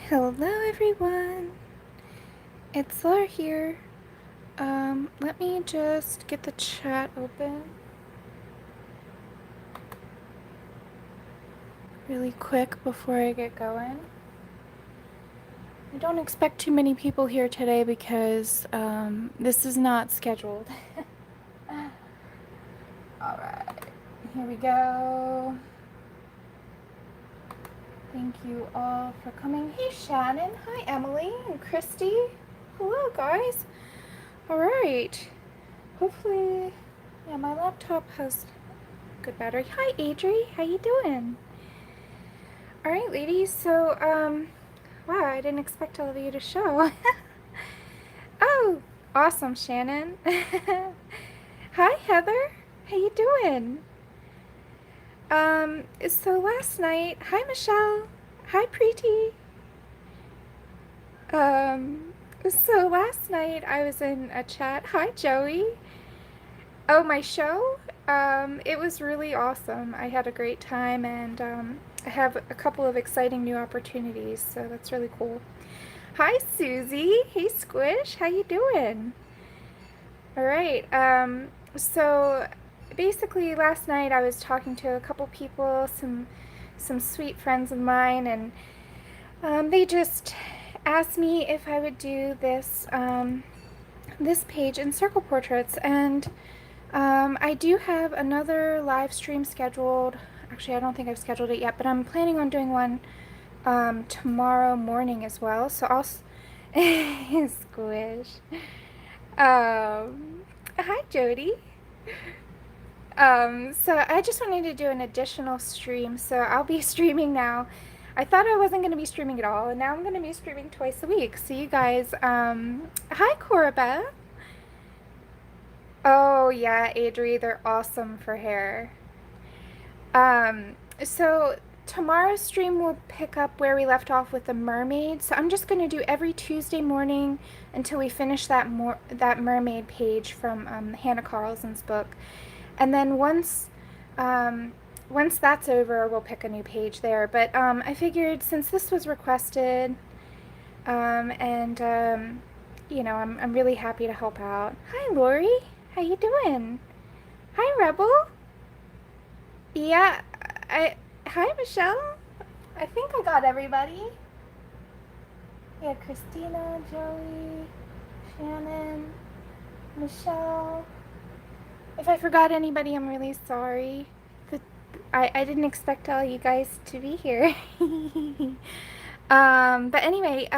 Hello everyone, it's Laura here. Let me just get the chat open really quick before I get going. I don't expect too many people here today because this is not scheduled. Alright, here we go. Thank you all for coming. Hey Shannon, hi Emily and Christy. Hello guys. Alright, hopefully, yeah, my laptop has good battery. Hi Adri, how you doing? Alright ladies, so, wow, I didn't expect all of you to show. Oh, awesome Shannon. Hi Heather, how you doing? So last night, hi Michelle, hi Preeti. So last night I was in a chat, hi Joey. Oh, my show? It was really awesome. I had a great time and I have a couple of exciting new opportunities, so that's really cool. Hi Susie, hey Squish, how you doing? Alright, so basically last night I was talking to a couple people, some sweet friends of mine, and they just asked me if I would do this page in circle portraits, and I do have another live stream scheduled. Actually, I don't think I've scheduled it yet, but I'm planning on doing one tomorrow morning as well. So I'll squish. Hi Jody. So I just wanted to do an additional stream, so I'll be streaming now. I thought I wasn't going to be streaming at all, and now I'm going to be streaming twice a week. So you guys, hi Corabeth. Oh yeah, Adri, they're awesome for hair. So tomorrow's stream will pick up where we left off with the mermaid. So I'm just gonna do every Tuesday morning until we finish that mermaid page from Hannah Carlson's book, and then once that's over, we'll pick a new page there. But I figured since this was requested, and you know, I'm really happy to help out. Hi Lori, how you doing? Hi Rebel. Yeah, hi Michelle. I think I got everybody. Yeah, Christina, Joey, Shannon, Michelle. If I forgot anybody, I'm really sorry. I didn't expect all you guys to be here. But anyway,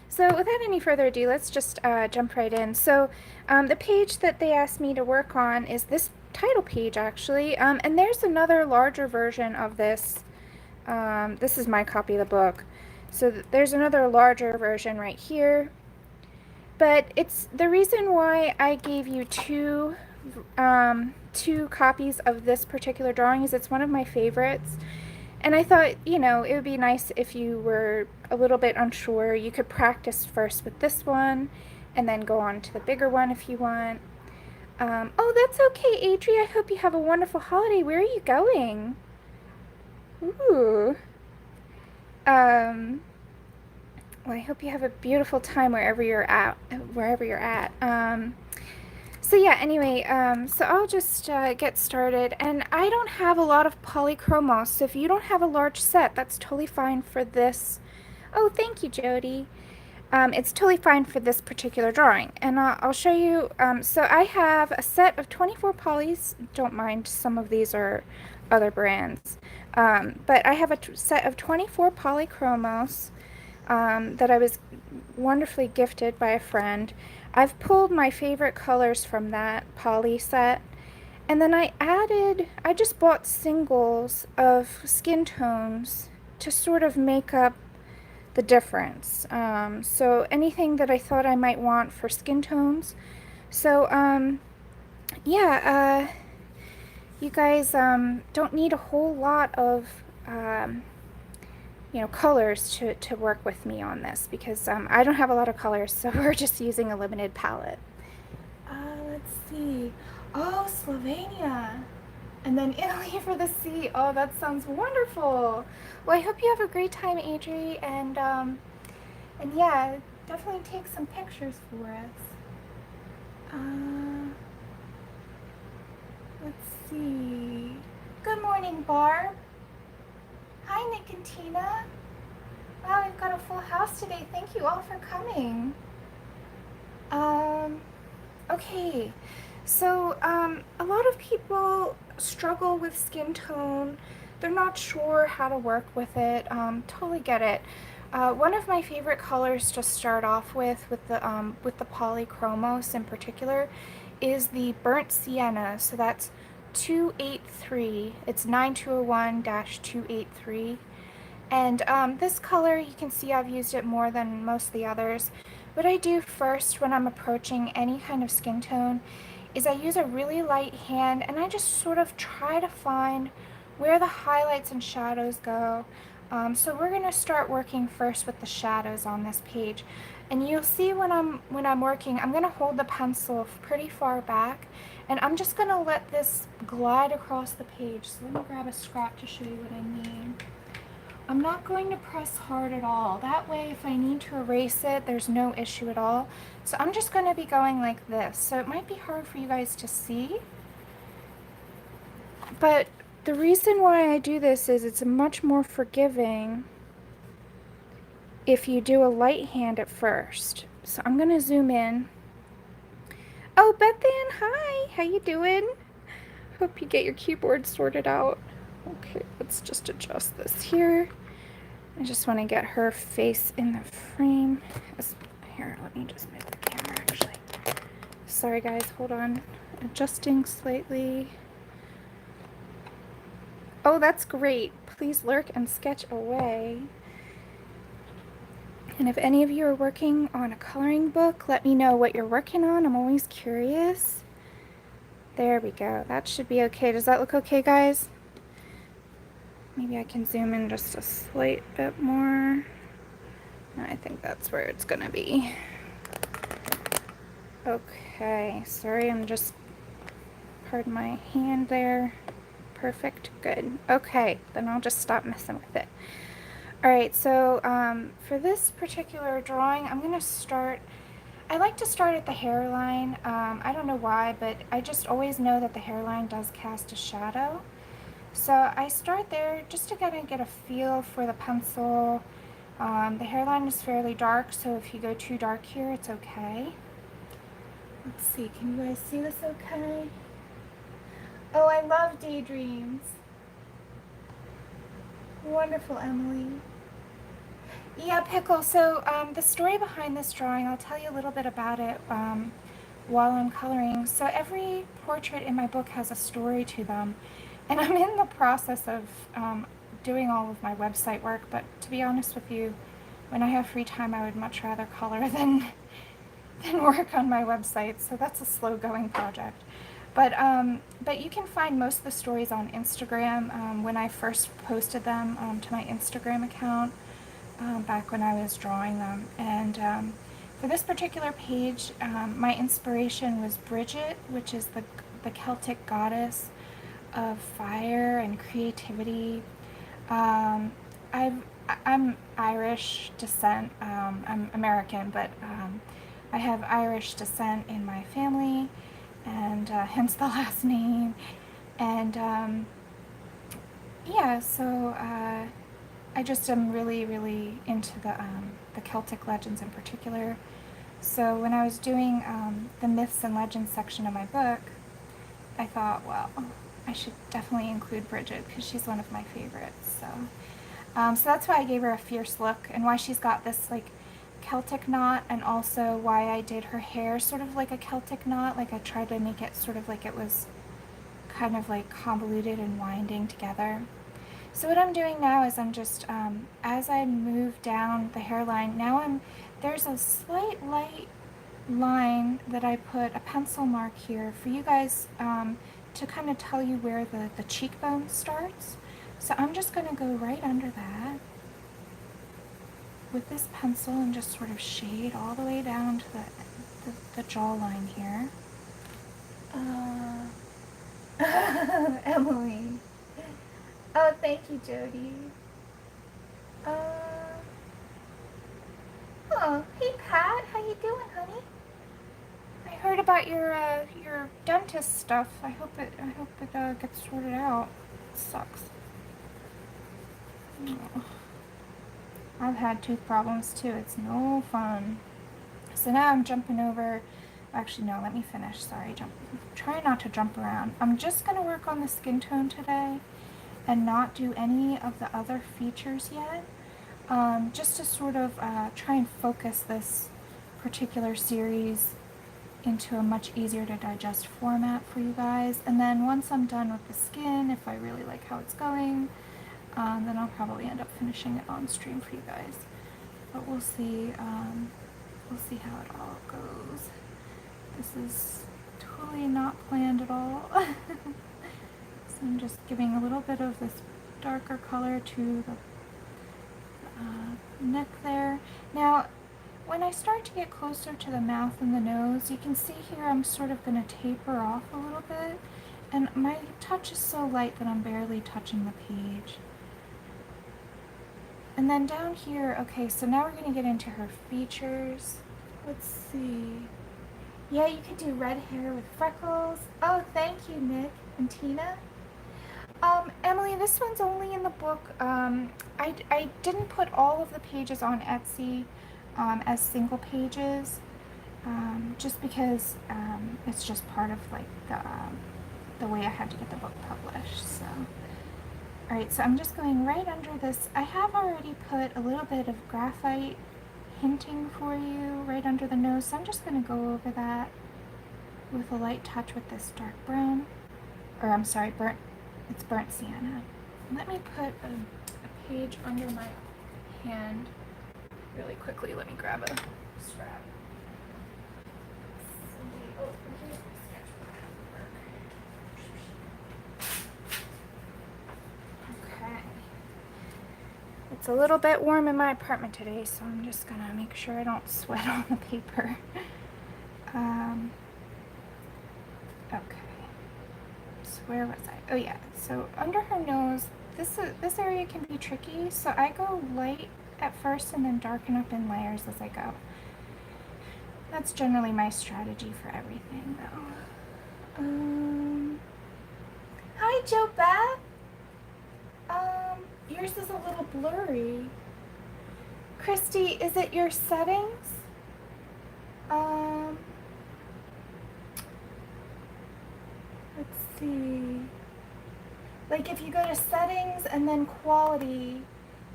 so without any further ado, let's just jump right in. So the page that they asked me to work on is this title page, actually. And there's another larger version of this. This is my copy of the book. So there's another larger version right here. But it's the reason why I gave you two copies of this particular drawing is it's one of my favorites. And I thought, you know, it would be nice if you were a little bit unsure. You could practice first with this one and then go on to the bigger one if you want. Oh, that's okay, Adri. I hope you have a wonderful holiday. Where are you going? Ooh. Well, I hope you have a beautiful time wherever you're at. So yeah, anyway, so I'll just get started. And I don't have a lot of Polychromos, so if you don't have a large set, that's totally fine for this. Oh, thank you, Jody. It's totally fine for this particular drawing. And I'll show you, so I have a set of 24 polys. Don't mind, some of these are other brands. But I have a set of 24 Polychromos that I was wonderfully gifted by a friend. I've pulled my favorite colors from that poly set, and then I just bought singles of skin tones to sort of make up the difference. So anything that I thought I might want for skin tones. So yeah, you guys don't need a whole lot of you know, colors to work with me on this, because I don't have a lot of colors, so we're just using a limited palette. Let's see. Oh, Slovenia. And then Italy for the sea. Oh, that sounds wonderful. Well, I hope you have a great time, Adri, and yeah, definitely take some pictures for us. Let's see. Good morning, Barb. Hi, Nick and Tina. Wow, we've got a full house today. Thank you all for coming. Okay. So, a lot of people struggle with skin tone. They're not sure how to work with it. Totally get it. One of my favorite colors to start off with the Polychromos in particular, is the burnt sienna. So that's 283. It's 9201-283. And this color, you can see I've used it more than most of the others. What I do first when I'm approaching any kind of skin tone is I use a really light hand and I just sort of try to find where the highlights and shadows go. So we're going to start working first with the shadows on this page. And you'll see when I'm working, I'm going to hold the pencil pretty far back, and I'm just going to let this glide across the page. So let me grab a scrap to show you what I mean. I'm not going to press hard at all. That way, if I need to erase it, there's no issue at all. So I'm just going to be going like this. So it might be hard for you guys to see. But the reason why I do this is it's much more forgiving if you do a light hand at first. So I'm going to zoom in. Oh, Bethan, hi. How you doing? Hope you get your keyboard sorted out. Okay, let's just adjust this here. I just want to get her face in the frame. Here, let me just move the camera actually. Sorry guys, hold on. Adjusting slightly. Oh, that's great. Please lurk and sketch away. And if any of you are working on a coloring book, let me know what you're working on. I'm always curious. There we go. That should be okay. Does that look okay, guys? Maybe I can zoom in just a slight bit more. I think that's where it's gonna be. Okay, sorry, I'm just, pardon my hand there. Perfect, good. Okay, then I'll just stop messing with it. Alright, so for this particular drawing, I'm gonna start, I like to start at the hairline. I don't know why, but I just always know that the hairline does cast a shadow. So I start there just to kind of get a feel for the pencil. The hairline is fairly dark, so if you go too dark here, it's okay. Let's see, can you guys see this okay? Oh, I love daydreams. Wonderful, Emily. Yeah, Pickle, so the story behind this drawing, I'll tell you a little bit about it while I'm coloring. So every portrait in my book has a story to them. And I'm in the process of doing all of my website work, but to be honest with you, when I have free time, I would much rather color than work on my website, so that's a slow-going project. But you can find most of the stories on Instagram. When I first posted them to my Instagram account, back when I was drawing them. And for this particular page, my inspiration was Bridget, which is the Celtic goddess of fire and creativity. I'm Irish descent. I'm American, but I have Irish descent in my family, and hence the last name. And yeah, so I just am really, really into the Celtic legends in particular. So when I was doing the myths and legends section of my book, I thought, well, I should definitely include Bridget because she's one of my favorites. So that's why I gave her a fierce look, and why she's got this like Celtic knot, and also why I did her hair sort of like a Celtic knot. Like I tried to make it sort of like it was kind of like convoluted and winding together. So what I'm doing now is I'm just, as I move down the hairline, now there's a slight light line that I put a pencil mark here for you guys to kind of tell you where the cheekbone starts. So I'm just going to go right under that with this pencil and just sort of shade all the way down to the jawline here. Emily. Oh, thank you, Jody. Uh, oh, hey Pat, how you doing, honey? I heard about your dentist stuff. I hope it gets sorted out. It sucks. Oh. I've had tooth problems too. It's no fun. So now I'm jumping over. Actually, no. Let me finish. Sorry, try not to jump around. I'm just gonna work on the skin tone today, and not do any of the other features yet. Just to sort of try and focus this particular series into a much easier to digest format for you guys. And then once I'm done with the skin, if I really like how it's going, then I'll probably end up finishing it on stream for you guys. But we'll see how it all goes. This is totally not planned at all. So I'm just giving a little bit of this darker color to the neck there. Now, when I start to get closer to the mouth and the nose, you can see here I'm sort of going to taper off a little bit. And my touch is so light that I'm barely touching the page. And then down here, okay, so now we're going to get into her features. Let's see. Yeah, you could do red hair with freckles. Oh, thank you, Nick and Tina. Emily, this one's only in the book. I didn't put all of the pages on Etsy as single pages, just because it's just part of like the way I had to get the book published. So, all right, so I'm just going right under this. I have already put a little bit of graphite hinting for you right under the nose, so I'm just going to go over that with a light touch with this dark brown, or I'm sorry, it's burnt sienna. Let me put a page under my hand really quickly. Let me grab a strap. Okay. It's a little bit warm in my apartment today, so I'm just gonna make sure I don't sweat on the paper. Okay. So where was I? Oh yeah. So under her nose, this area can be tricky. So I go light at first and then darken up in layers as I go. That's generally my strategy for everything, though. Hi, Joe Beth. Yours is a little blurry. Christy, is it your settings? Let's see. Like if you go to settings and then quality,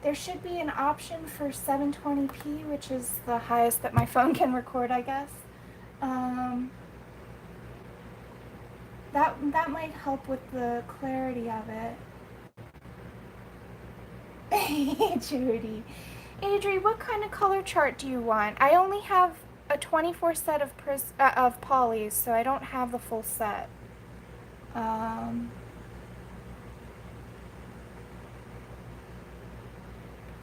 there should be an option for 720p, which is the highest that my phone can record, I guess. That might help with the clarity of it. Hey, Judy. Adri, what kind of color chart do you want? I only have a 24 set of polys, so I don't have the full set.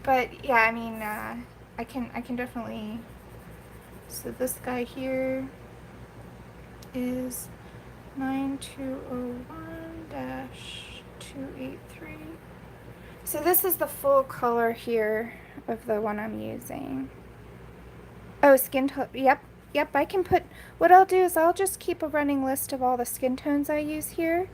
But yeah, I mean, I can definitely. So this guy here is 9201-283. So this is the full color here of the one I'm using. Oh, skin tone. Yep, I can put. What I'll do is I'll just keep a running list of all the skin tones I use here.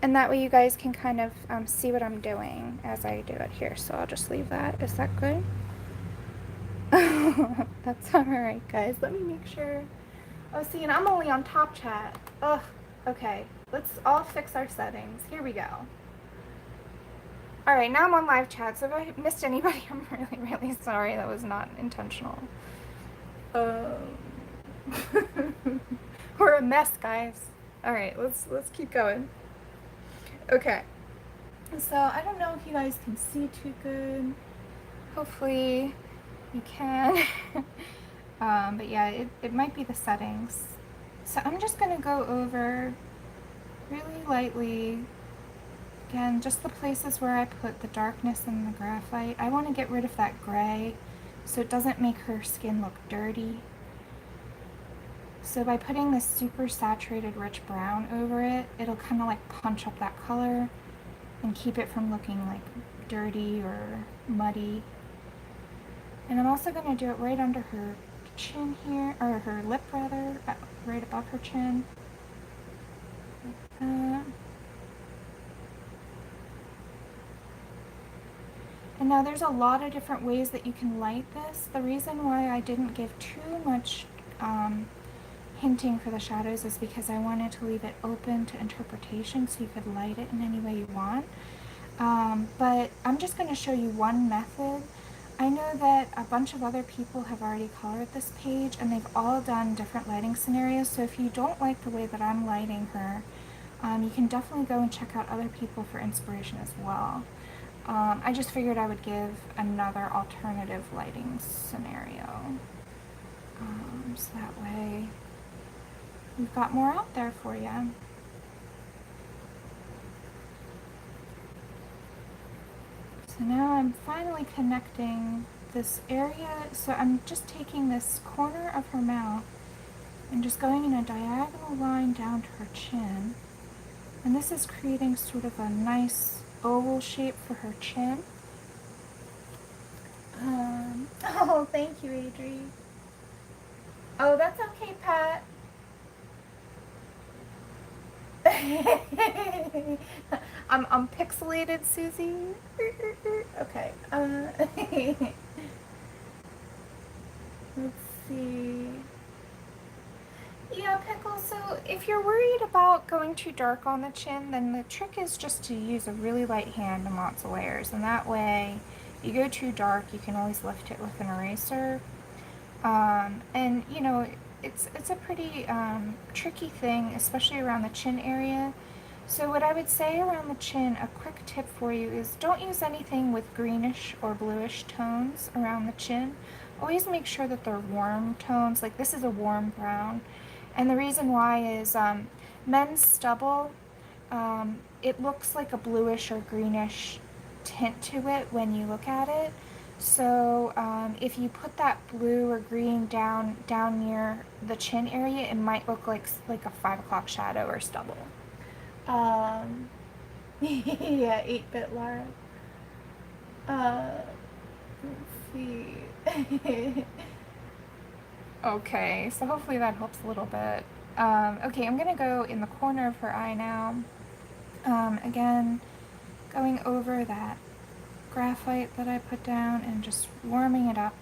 And that way you guys can kind of see what I'm doing as I do it here. So I'll just leave that. Is that good? That's alright, guys. Let me make sure. Oh, see, and I'm only on top chat. Ugh. Okay. Let's all fix our settings. Here we go. Alright, now I'm on live chat. So if I missed anybody, I'm really, really sorry. That was not intentional. We're a mess, guys. Alright, let's keep going. Okay, so I don't know if you guys can see too good. Hopefully you can. But yeah, it might be the settings. So I'm just going to go over really lightly, again, just the places where I put the darkness and the graphite. I want to get rid of that gray so it doesn't make her skin look dirty. So by putting this super saturated rich brown over it, it'll kind of like punch up that color and keep it from looking like dirty or muddy. And I'm also going to do it right under her chin here, or her lip rather, right above her chin. Like that. And now there's a lot of different ways that you can light this. The reason why I didn't give too much hinting for the shadows is because I wanted to leave it open to interpretation so you could light it in any way you want. But I'm just going to show you one method. I know that a bunch of other people have already colored this page and they've all done different lighting scenarios, so if you don't like the way that I'm lighting her, you can definitely go and check out other people for inspiration as well. I just figured I would give another alternative lighting scenario. So that way we've got more out there for you. So now I'm finally connecting this area. So I'm just taking this corner of her mouth and just going in a diagonal line down to her chin. And this is creating sort of a nice oval shape for her chin. Oh, thank you, Adri. Oh, that's okay, Pat. I'm pixelated, Susie. Okay. Let's see. Yeah, Pickle, so if you're worried about going too dark on the chin, then the trick is just to use a really light hand and lots of layers. And that way, if you go too dark, you can always lift it with an eraser. And, you know, it's a pretty tricky thing, especially around the chin area. So what I would say around the chin, a quick tip for you is don't use anything with greenish or bluish tones around the chin. Always make sure that they're warm tones, like this is a warm brown. And the reason why is men's stubble, it looks like a bluish or greenish tint to it when you look at it. So if you put that blue or green down near the chin area, it might look like a 5 o'clock shadow or stubble. Yeah, 8-bit Laura. Let's see. Okay, so hopefully that helps a little bit. Okay, I'm gonna go in the corner of her eye now. Again, going over that graphite that I put down and just warming it up,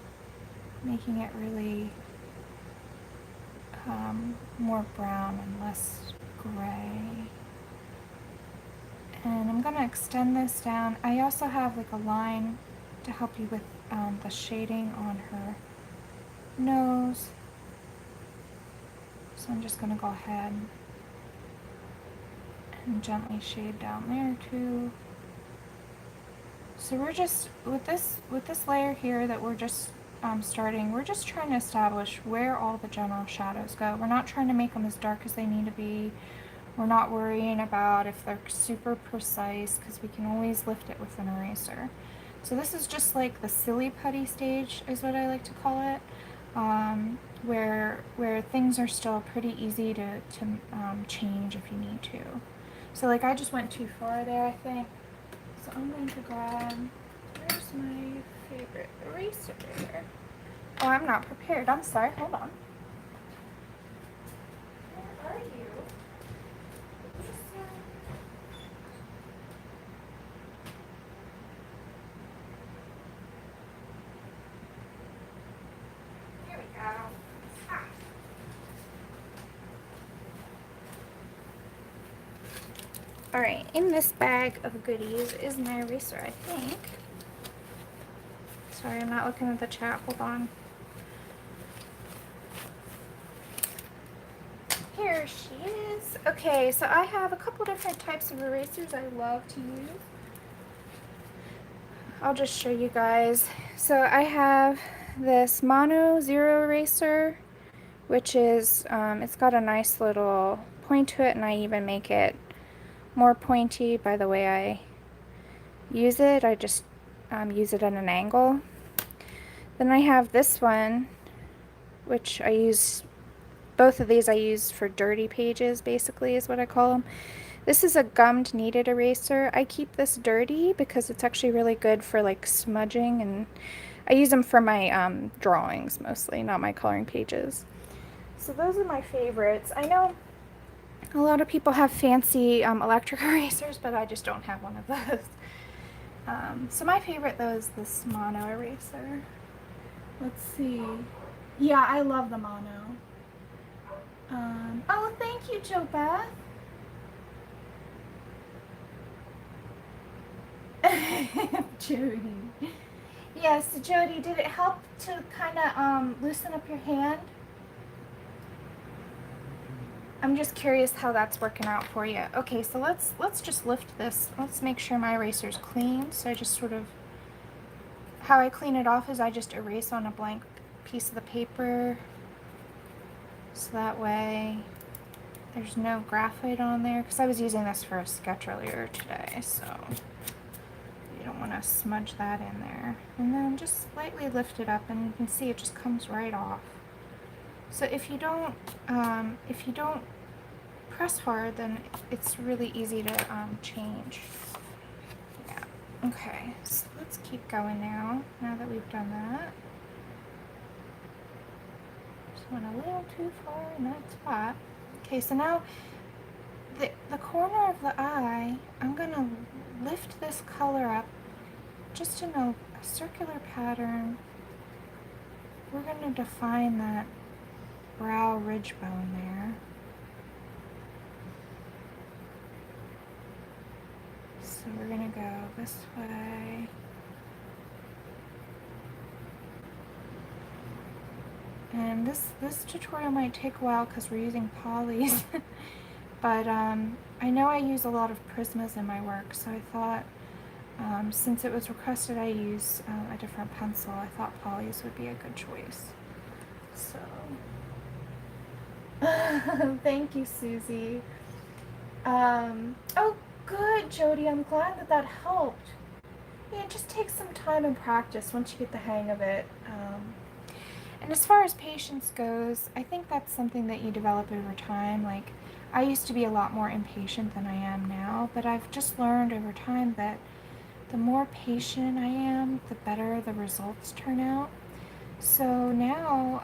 making it really more brown and less gray. And I'm gonna extend this down. I also have like a line to help you with the shading on her nose. So I'm just gonna go ahead and gently shade down there too. So we're just, with this layer here that we're just starting, we're just trying to establish where all the general shadows go. We're not trying to make them as dark as they need to be. We're not worrying about if they're super precise, because we can always lift it with an eraser. So this is just like the silly putty stage is what I like to call it, where things are still pretty easy to change if you need to. So like I just went too far there, I think. So I'm going to grab, where's my favorite eraser? Oh, I'm not prepared. I'm sorry. Hold on. Where are you? Here we go. Ah. Alright, in this bag of goodies is my eraser, I think. Sorry, I'm not looking at the chat. Hold on. Here she is. Okay, so I have a couple different types of erasers I love to use. I'll just show you guys. So I have this Mono Zero eraser, which is, it's got a nice little point to it, and I even make it more pointy by the way I use it. I just use it at an angle. Then I have this one, which I use both of these I use for dirty pages, basically, is what I call them. This is a gummed kneaded eraser. I keep this dirty because it's actually really good for like smudging, and I use them for my drawings mostly, not my coloring pages. So those are my favorites. I know a lot of people have fancy electric erasers, but I just don't have one of those. So my favorite though is this mono eraser. Let's see. Yeah, I love the mono. Oh, thank you, Jo Beth. Jody. Yes, Jody, did it help to kind of loosen up your hand? I'm just curious how that's working out for you. Okay, so let's just lift this. Let's make sure my eraser's clean. So I just sort of, how I clean it off is I just erase on a blank piece of the paper. So that way there's no graphite on there, because I was using this for a sketch earlier today, so you don't want to smudge that in there. And then just slightly lift it up, and you can see it just comes right off. So if you don't press hard, then it's really easy to change. Yeah. Okay, so let's keep going now that we've done that. Just went a little too far in that spot. Okay, so now the corner of the eye, I'm gonna lift this color up just in a circular pattern. We're gonna define that brow ridge bone there. So we're gonna go this way. And this tutorial might take a while because we're using polys, but I know I use a lot of Prismas in my work, so I thought since it was requested I use a different pencil, I thought polys would be a good choice. So, thank you, Susie. Oh, good, Jody. I'm glad that helped. Yeah, it just takes some time and practice once you get the hang of it. And as far as patience goes, I think that's something that you develop over time. Like, I used to be a lot more impatient than I am now, but I've just learned over time that the more patient I am, the better the results turn out. So now,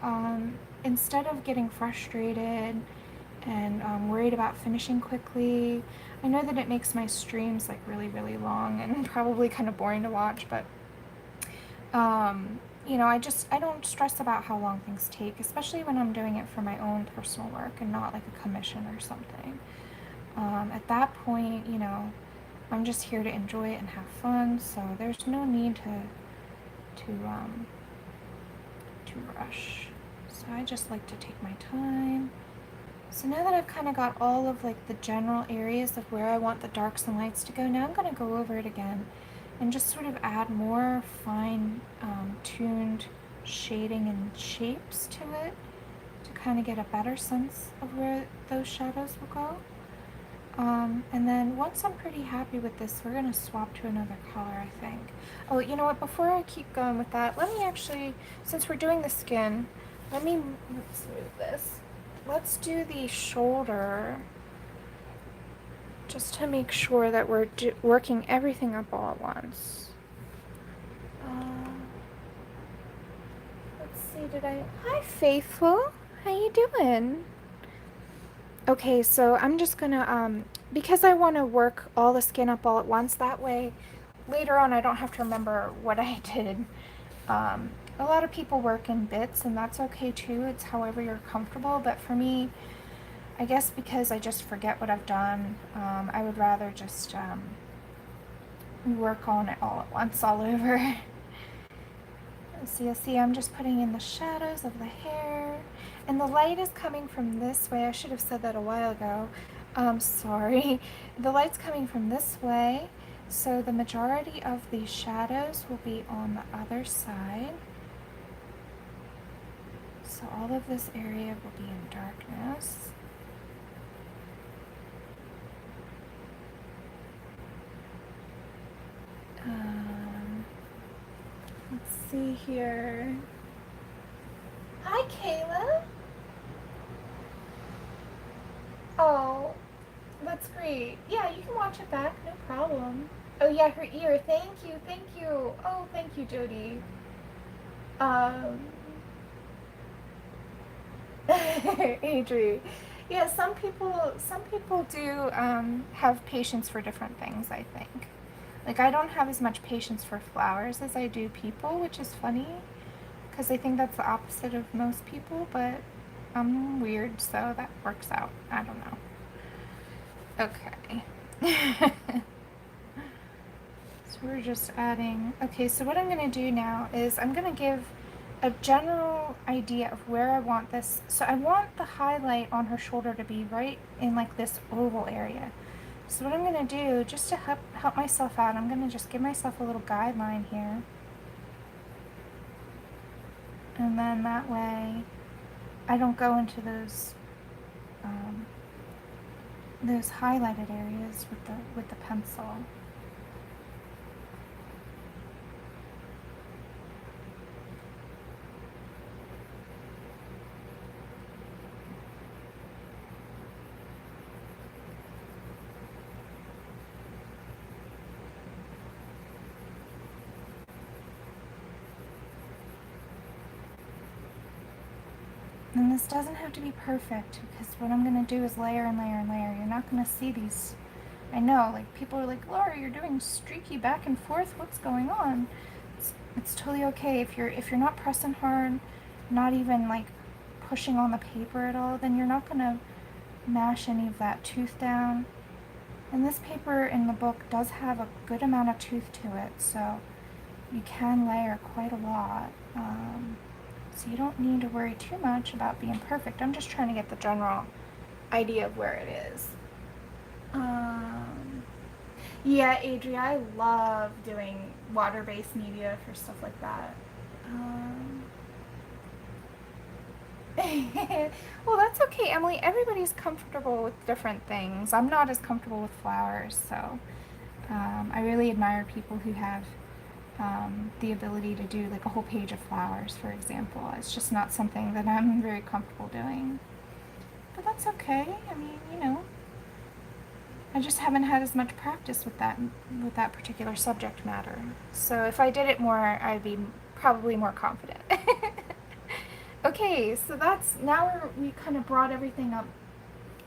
instead of getting frustrated and worried about finishing quickly, I know that it makes my streams like really, really long and probably kind of boring to watch, but you know, I don't stress about how long things take, especially when I'm doing it for my own personal work and not like a commission or something. At that point, you know, I'm just here to enjoy it and have fun, so there's no need to rush. So I just like to take my time. So now that I've kind of got all of like the general areas of where I want the darks and lights to go, now I'm going to go over it again and just sort of add more fine tuned shading and shapes to it to kind of get a better sense of where those shadows will go. And then once I'm pretty happy with this, we're going to swap to another color, I think. Oh, you know what, before I keep going with that, let me actually, since we're doing the skin, let's move this. Let's do the shoulder, just to make sure that we're working everything up all at once. Let's see, hi Faithful, how you doing? Okay, so I'm just gonna, because I want to work all the skin up all at once, that way later on I don't have to remember what I did. A lot of people work in bits, and that's okay too. It's however you're comfortable, but for me, I guess because I just forget what I've done, I would rather just work on it all at once, all over. So you'll see I'm just putting in the shadows of the hair, and the light is coming from this way. I should have said that a while ago. Sorry. The light's coming from this way, so the majority of the shadows will be on the other side. So all of this area will be in darkness. Let's see here. Hi, Kayla. great. Yeah, you can watch it back, no problem. Oh yeah, her ear. Thank you, thank you. Oh, thank you, Jody. Um, Adri. Yeah, some people do have patience for different things, I think. Like, I don't have as much patience for flowers as I do people, which is funny, because I think that's the opposite of most people, but I'm weird, so that works out. I don't know. Okay. So we're just adding, okay, so what I'm going to do now is I'm going to give a general idea of where I want this. So I want the highlight on her shoulder to be right in like this oval area. So what I'm going to do, just to help myself out, I'm going to just give myself a little guideline here. And then that way I don't go into those highlighted areas with the pencil. And this doesn't have to be perfect, because what I'm going to do is layer and layer and layer. You're not going to see these. I know, like, people are like, Laura, you're doing streaky back and forth. What's going on? It's totally okay. If you're not pressing hard, not even like pushing on the paper at all, then you're not going to mash any of that tooth down. And this paper in the book does have a good amount of tooth to it, so you can layer quite a lot. So you don't need to worry too much about being perfect. I'm just trying to get the general idea of where it is. Yeah, Adri, I love doing water-based media for stuff like that. Well, that's okay, Emily. Everybody's comfortable with different things. I'm not as comfortable with flowers, so I really admire people who have the ability to do like a whole page of flowers, for example. It's just not something that I'm very comfortable doing. But that's okay. I mean, you know, I just haven't had as much practice with that particular subject matter. So if I did it more, I'd be probably more confident. Okay, so that's, now we kind of brought everything up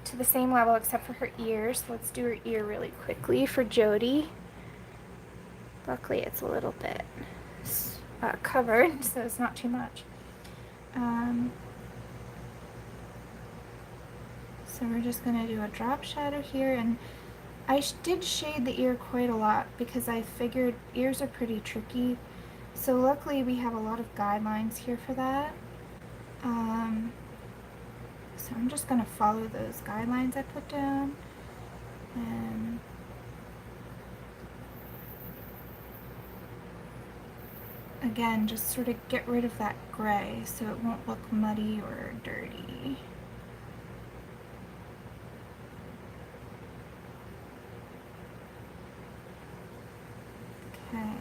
to the same level except for her ears. Let's do her ear really quickly for Jody. Luckily it's a little bit covered, so it's not too much. So we're just going to do a drop shadow here, and I did shade the ear quite a lot because I figured ears are pretty tricky. So luckily we have a lot of guidelines here for that. So I'm just going to follow those guidelines I put down, and again, just sort of get rid of that gray so it won't look muddy or dirty. Okay.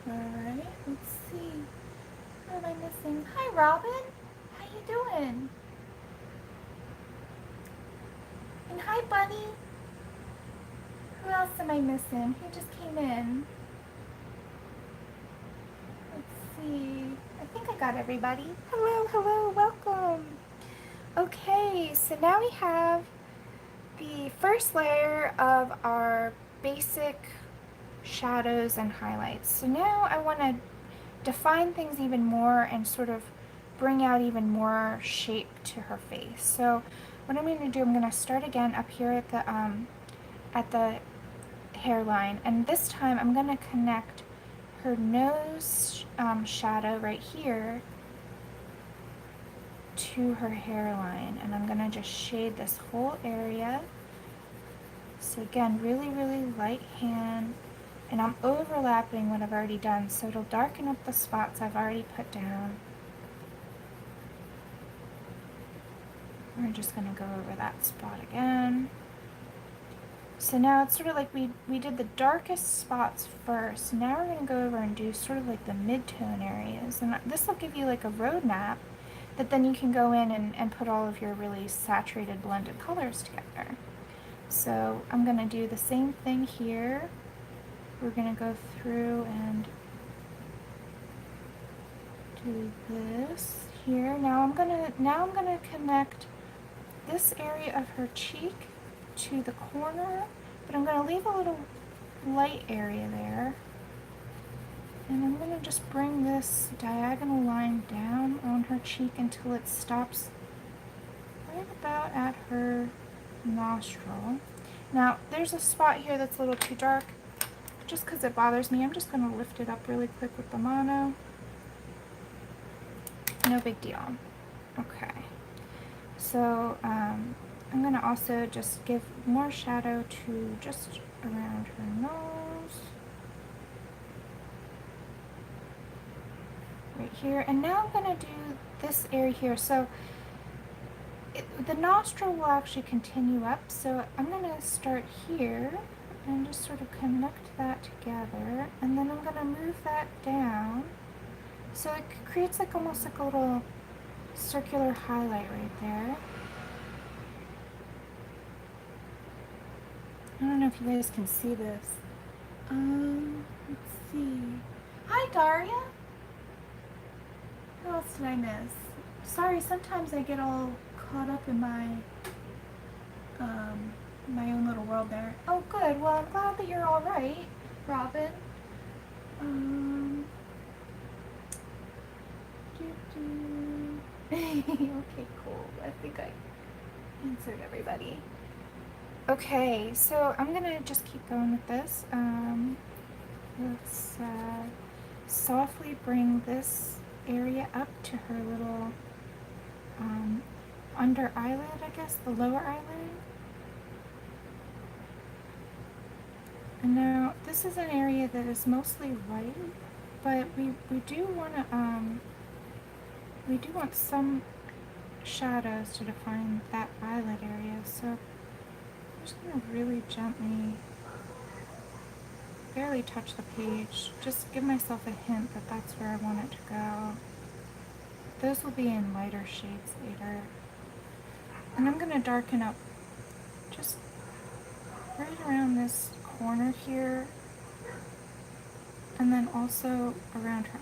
Alright, let's see. What am I missing? Hi, Robin. How you doing? And hi, Bunny. Who else am I missing? Who just came in? Let's see. I think I got everybody. Hello, hello, welcome. Okay, so now we have the first layer of our basic shadows and highlights. So now I want to define things even more and sort of bring out even more shape to her face. So what I'm going to do, I'm going to start again up here at the hairline, and this time I'm going to connect her nose shadow right here to her hairline, and I'm going to just shade this whole area. So again, really, really light hand, and I'm overlapping what I've already done, so it'll darken up the spots I've already put down. We're just going to go over that spot again. So now it's sort of like we did the darkest spots first. Now we're going to go over and do sort of like the mid-tone areas, and this will give you like a roadmap that then you can go in and put all of your really saturated blended colors together. So I'm going to do the same thing here. We're going to go through and do this here. Now I'm gonna connect this area of her cheek to the corner, but I'm gonna leave a little light area there. And I'm gonna just bring this diagonal line down on her cheek until it stops right about at her nostril. Now there's a spot here that's a little too dark. Just because it bothers me, I'm just gonna lift it up really quick with the mono. No big deal. Okay. So I'm going to also just give more shadow to just around her nose. Right here. And now I'm going to do this area here. So the nostril will actually continue up. So I'm going to start here and just sort of connect that together. And then I'm going to move that down. So it creates like almost like a little circular highlight right there. I don't know if you guys can see this. Let's see. Hi, Daria. Who else did I miss? Sorry, sometimes I get all caught up in my my own little world there. Oh, good. Well, I'm glad that you're all right, Robin. Okay, cool. I think I answered everybody. Okay, so I'm gonna just keep going with this. Let's softly bring this area up to her little under eyelid, I guess, the lower eyelid. And now this is an area that is mostly white, but we do want to we do want some shadows to define that eyelid area. So I'm just gonna really gently, barely touch the page, just give myself a hint that that's where I want it to go. Those will be in lighter shades later. And I'm gonna darken up just right around this corner here, and then also around her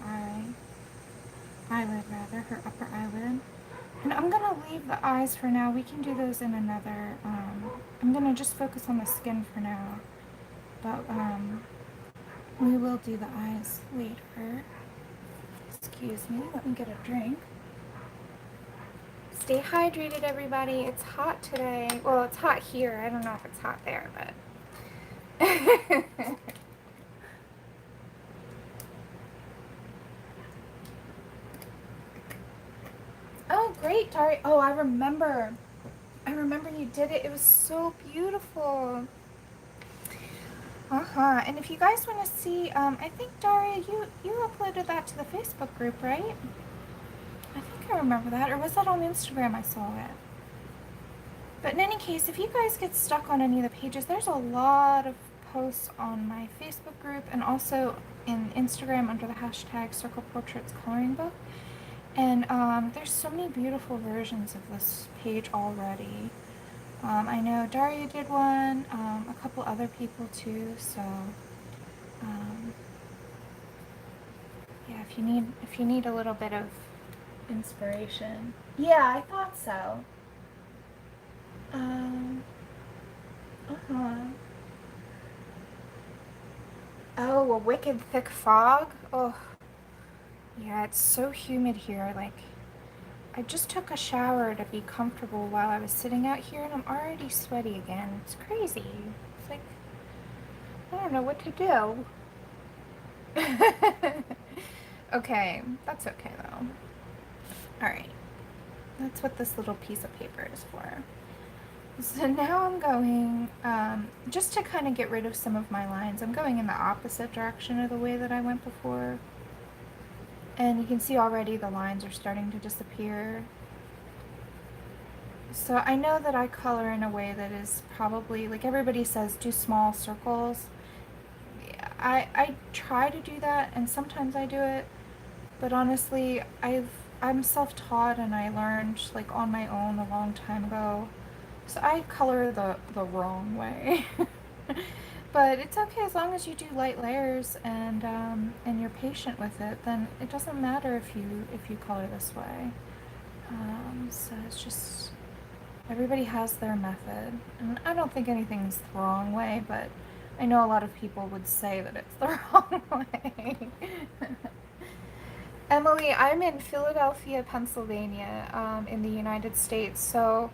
eyelid rather, her upper eyelid. And I'm gonna leave the eyes for now. We can do those in another, I'm gonna just focus on the skin for now. But we will do the eyes later. Excuse me, let me get a drink. Stay hydrated, everybody. It's hot today. Well, it's hot here. I don't know if it's hot there, but oh, great, Tari. Oh, I remember you did it. It was so beautiful. And if you guys want to see, I think, Daria, you uploaded that to the Facebook group, right? I think I remember that. Or was that on Instagram I saw it? But in any case, if you guys get stuck on any of the pages, there's a lot of posts on my Facebook group and also in Instagram under the hashtag Circle Portraits Coloring Book. And there's so many beautiful versions of this page already. I know Daria did one, a couple other people too, so yeah, if you need a little bit of inspiration. Yeah, I thought so. Oh, a wicked thick fog? Oh, yeah, it's so humid here. Like, I just took a shower to be comfortable while I was sitting out here, and I'm already sweaty again. It's crazy. It's like, I don't know what to do. Okay, that's okay though. Alright, that's what this little piece of paper is for. So now I'm going, just to kind of get rid of some of my lines, I'm going in the opposite direction of the way that I went before. And you can see already the lines are starting to disappear. So I know that I color in a way that is probably, like everybody says, do small circles. I try to do that, and sometimes I do it, but honestly, I've I'm self-taught and I learned like on my own a long time ago. So I color the wrong way. But it's okay as long as you do light layers and you're patient with it, then it doesn't matter if you color this way. So it's just everybody has their method. And I don't think anything's the wrong way, but I know a lot of people would say that it's the wrong way. Emily, I'm in Philadelphia, Pennsylvania, in the United States. So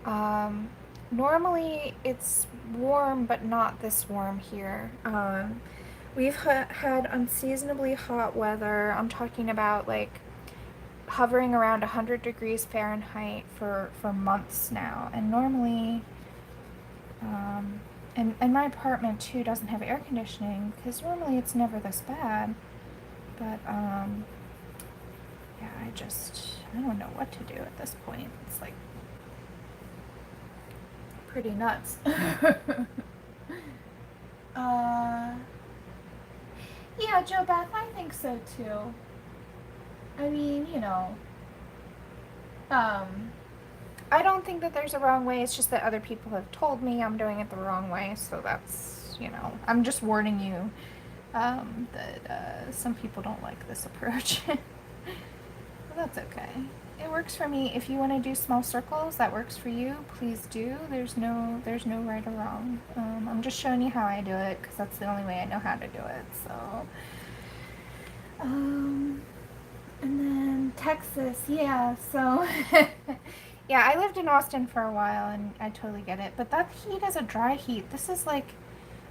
um, normally it's warm, but not this warm here. We've had unseasonably hot weather. I'm talking about like hovering around 100 degrees Fahrenheit for months now. And normally, and my apartment too doesn't have air conditioning because normally it's never this bad. But yeah, I don't know what to do at this point. It's like pretty nuts. Yeah, Joe Beth, I think so too. I mean, you know, I don't think that there's a wrong way. It's just that other people have told me I'm doing it the wrong way. So that's, you know, I'm just warning you that some people don't like this approach. But that's okay. It works for me. If you want to do small circles, that works for you. Please do. There's no right or wrong. I'm just showing you how I do it because that's the only way I know how to do it. So, and then Texas, yeah. So, yeah, I lived in Austin for a while, and I totally get it. But that heat is a dry heat. This is like,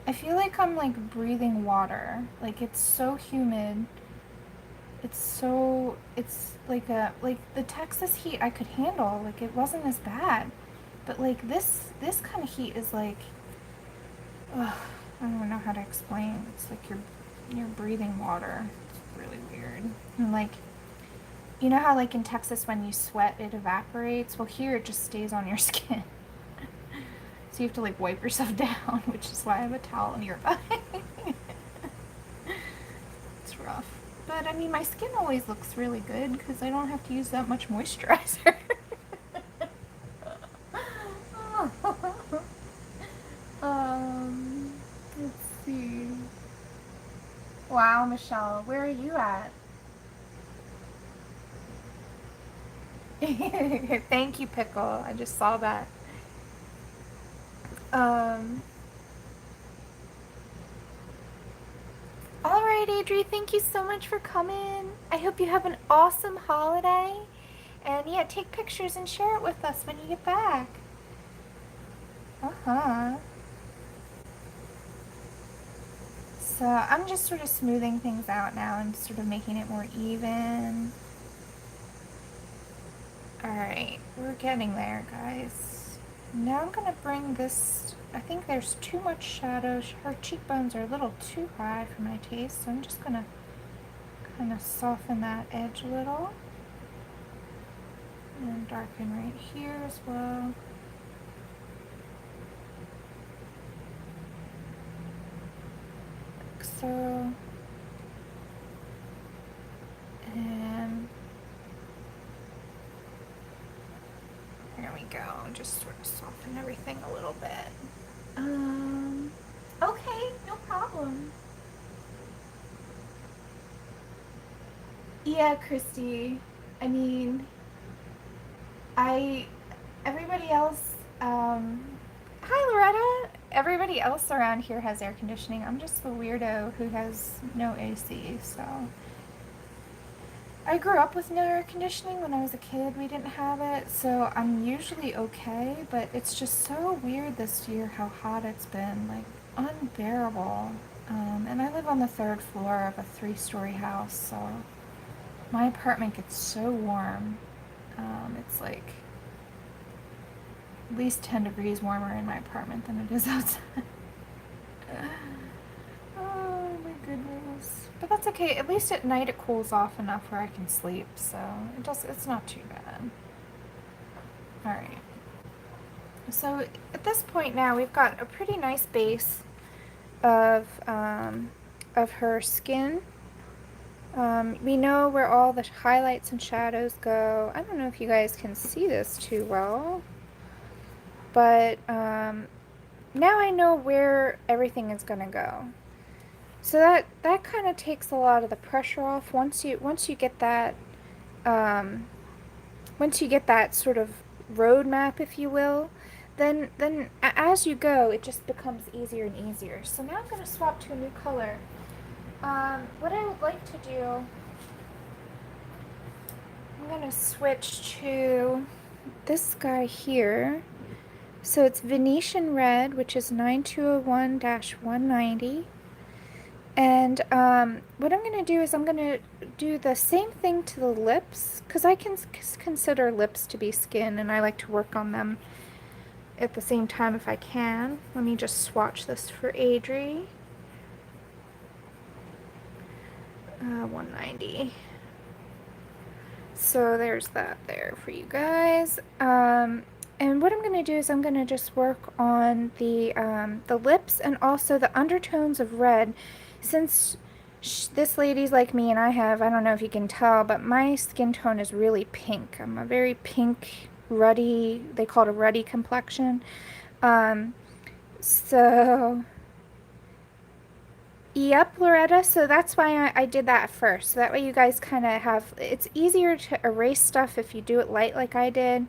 I feel like I'm like breathing water. Like it's so humid. It's like the Texas heat I could handle. Like it wasn't as bad. But like this kind of heat is like, ugh, I don't know how to explain. It's like you're breathing water. It's really weird. And like, you know how like in Texas when you sweat it evaporates? Well, here it just stays on your skin. So you have to like wipe yourself down, which is why I have a towel nearby. It's rough. But I mean, my skin always looks really good because I don't have to use that much moisturizer. Let's see. Wow, Michelle, where are you at? Thank you, Pickle. I just saw that. Alright, Adri, thank you so much for coming. I hope you have an awesome holiday. And yeah, take pictures and share it with us when you get back. Uh-huh. So I'm just sort of smoothing things out now and sort of making it more even. Alright, we're getting there, guys. Now I'm gonna bring this, I think there's too much shadow. Her cheekbones are a little too high for my taste, so I'm just gonna kind of soften that edge a little. And darken right here as well. Like so. And there we go. Just sort of soften everything a little bit. Okay, no problem. Yeah, Christy. I mean, everybody else, hi Loretta. Everybody else around here has air conditioning. I'm just the weirdo who has no AC, so. I grew up with no air conditioning when I was a kid. We didn't have it, so I'm usually okay, but it's just so weird this year how hot it's been, like unbearable. And I live on the 3rd floor of a 3-story house, so my apartment gets so warm. It's like at least 10 degrees warmer in my apartment than it is outside. Oh my goodness. But that's okay. At least at night it cools off enough where I can sleep, so it's not too bad. Alright. So at this point now we've got a pretty nice base of her skin. We know where all the highlights and shadows go. I don't know if you guys can see this too well, but now I know where everything is gonna go. So that kind of takes a lot of the pressure off once you get that um, once you get that sort of roadmap, if you will. Then as you go, it just becomes easier and easier. So now I'm gonna swap to a new color. What I would like to do, I'm gonna switch to this guy here. So it's Venetian Red, which is 9201-190. And what I'm going to do is I'm going to do the same thing to the lips, because I can consider lips to be skin, and I like to work on them at the same time if I can. Let me just swatch this for Adri. 190. So there's that there for you guys. And what I'm going to do is I'm going to just work on the lips and also the undertones of red. Since this lady's like me and I don't know if you can tell, but my skin tone is really pink. I'm a very pink, ruddy, they call it a ruddy complexion. So Yep, Loretta, so that's why I did that first. So that way you guys kind of have, it's easier to erase stuff if you do it light like I did.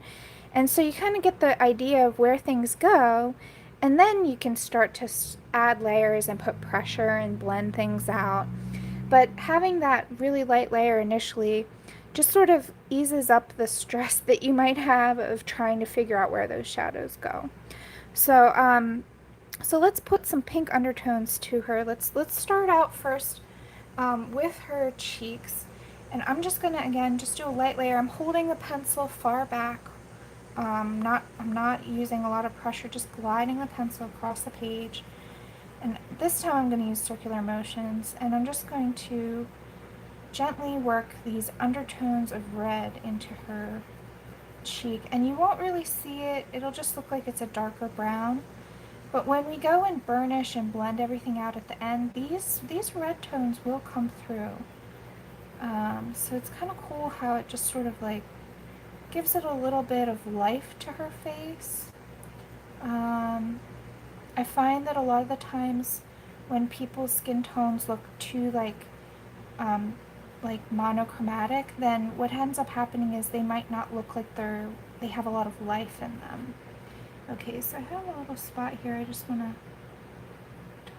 And so you kind of get the idea of where things go, and then you can start to add layers and put pressure and blend things out. But having that really light layer initially just sort of eases up the stress that you might have of trying to figure out where those shadows go. So, so let's put some pink undertones to her. Let's start out first with her cheeks, and I'm just gonna again just do a light layer. I'm holding the pencil far back. I'm not using a lot of pressure, just gliding the pencil across the page. And this time I'm going to use circular motions, and I'm just going to gently work these undertones of red into her cheek. And you won't really see it. It'll just look like it's a darker brown. But when we go and burnish and blend everything out at the end, these red tones will come through. So it's kind of cool how it just sort of like gives it a little bit of life to her face. I find that a lot of the times when people's skin tones look too like monochromatic, then what ends up happening is they might not look like they have a lot of life in them. Okay, so I have a little spot here. I just want to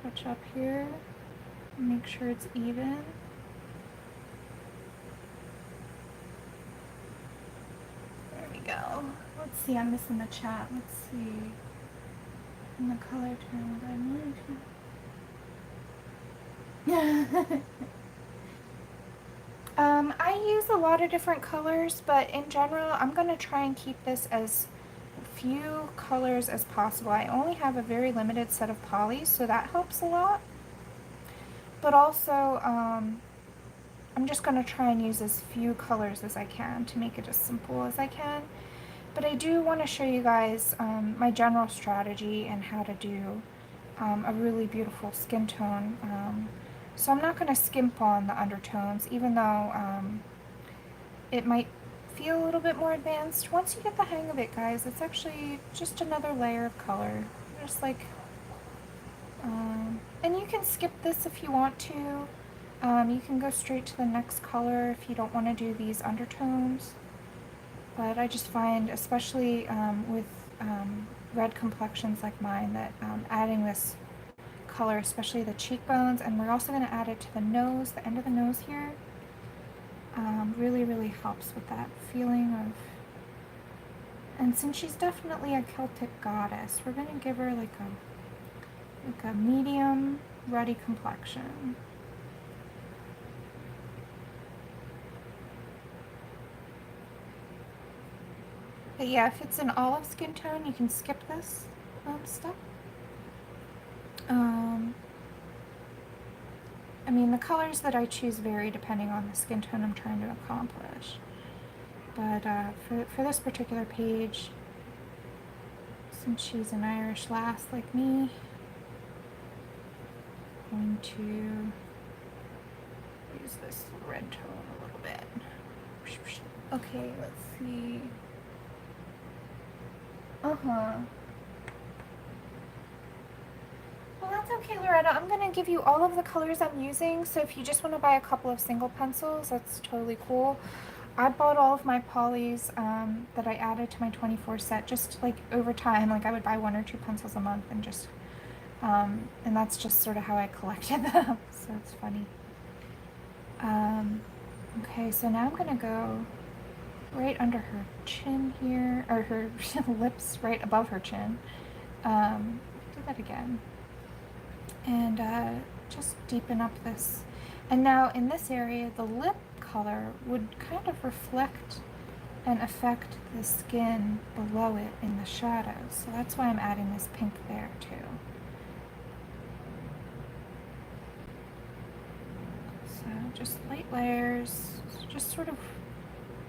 touch up here and make sure it's even. There we go. Let's see, I'm missing the chat. Let's see. In the color turn dimension. I use a lot of different colors, but in general, I'm going to try and keep this as few colors as possible. I only have a very limited set of polys, so that helps a lot. But also, I'm just going to try and use as few colors as I can to make it as simple as I can. But I do want to show you guys my general strategy and how to do a really beautiful skin tone. So I'm not going to skimp on the undertones, even though it might feel a little bit more advanced. Once you get the hang of it, guys, it's actually just another layer of color. Just like, and you can skip this if you want to. You can go straight to the next color if you don't want to do these undertones. But I just find, especially with red complexions like mine, that adding this color, especially the cheekbones, and we're also going to add it to the nose, the end of the nose here, really, really helps with that feeling of, and since she's definitely a Celtic goddess, we're going to give her like a medium ruddy complexion. But yeah, if it's an olive skin tone, you can skip this step. I mean, the colors that I choose vary depending on the skin tone I'm trying to accomplish. But for this particular page, since she's an Irish lass like me, I'm going to do use this red tone a little bit. Okay, let's see. Uh-huh. Well, that's okay, Loretta. I'm gonna give you all of the colors I'm using, so if you just want to buy a couple of single pencils, that's totally cool. I bought all of my polys that I added to my 24 set just like over time. Like I would buy 1 or 2 pencils a month and just, and that's just sort of how I collected them. So it's funny. Okay, so now I'm gonna go right under her chin here, or her lips right above her chin. Do that again. And just deepen up this. And now in this area, the lip color would kind of reflect and affect the skin below it in the shadows. So that's why I'm adding this pink there too. So just light layers, just sort of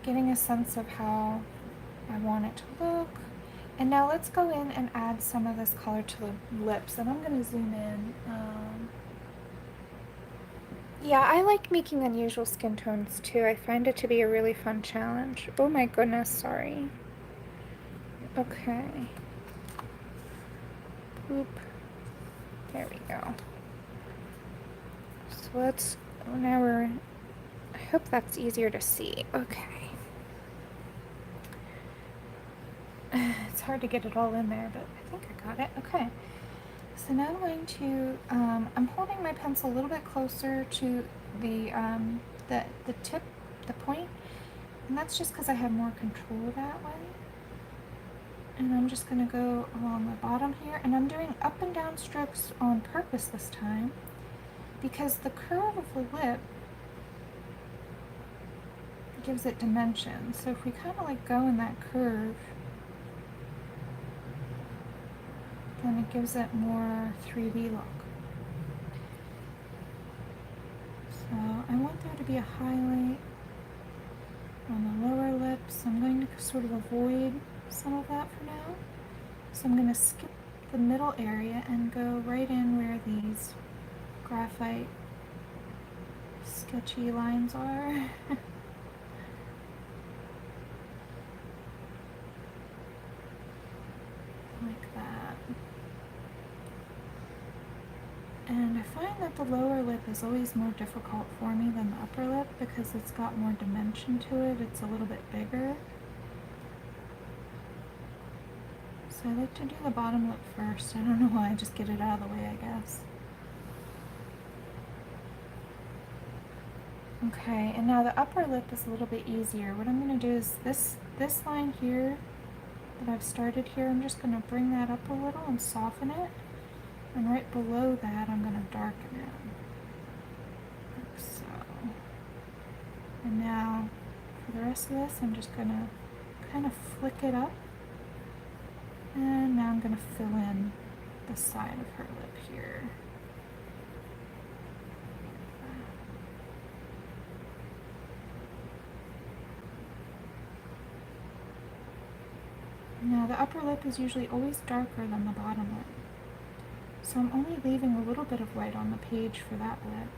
getting a sense of how I want it to look. And now let's go in and add some of this color to the lips. And I'm going to zoom in. Yeah, I like making unusual skin tones too. I find it to be a really fun challenge. Oh my goodness, sorry. Okay. Oop. There we go. So let's, now we're, I hope that's easier to see. Okay. It's hard to get it all in there, but I think I got it. Okay. So now I'm going to, I'm holding my pencil a little bit closer to the tip, the point, and that's just because I have more control that way. And I'm just going to go along the bottom here, and I'm doing up and down strokes on purpose this time, because the curve of the lip gives it dimension. So if we kind of like go in that curve, then it gives it more 3D look. So I want there to be a highlight on the lower lip, so I'm going to sort of avoid some of that for now. So I'm going to skip the middle area and go right in where these graphite sketchy lines are. Like that. And I find that the lower lip is always more difficult for me than the upper lip because it's got more dimension to it. It's a little bit bigger. So I like to do the bottom lip first. I don't know why, I just get it out of the way, I guess. Okay, and now the upper lip is a little bit easier. What I'm going to do is this line here that I've started here, I'm just going to bring that up a little and soften it. And right below that, I'm going to darken it, like so. And now, for the rest of this, I'm just going to kind of flick it up. And now I'm going to fill in the side of her lip here. Now, the upper lip is usually always darker than the bottom lip. So I'm only leaving a little bit of white on the page for that lip.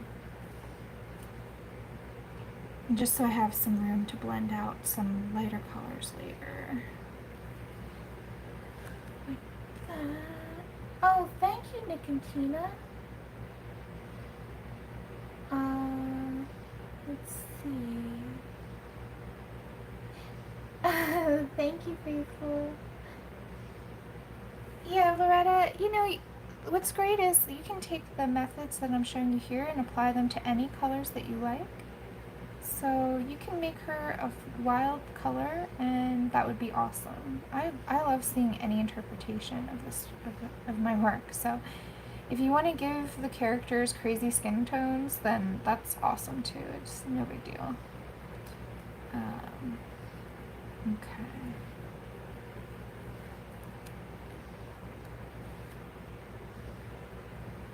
And just so I have some room to blend out some lighter colors later. Like that. Oh, thank you, Nick and Tina. Let's see. Thank you, Faithful. Yeah, Loretta, you know, what's great is you can take the methods that I'm showing you here and apply them to any colors that you like. So you can make her a wild color, and that would be awesome. I love seeing any interpretation of this of my work. So if you want to give the characters crazy skin tones, then that's awesome too. It's no big deal. Okay.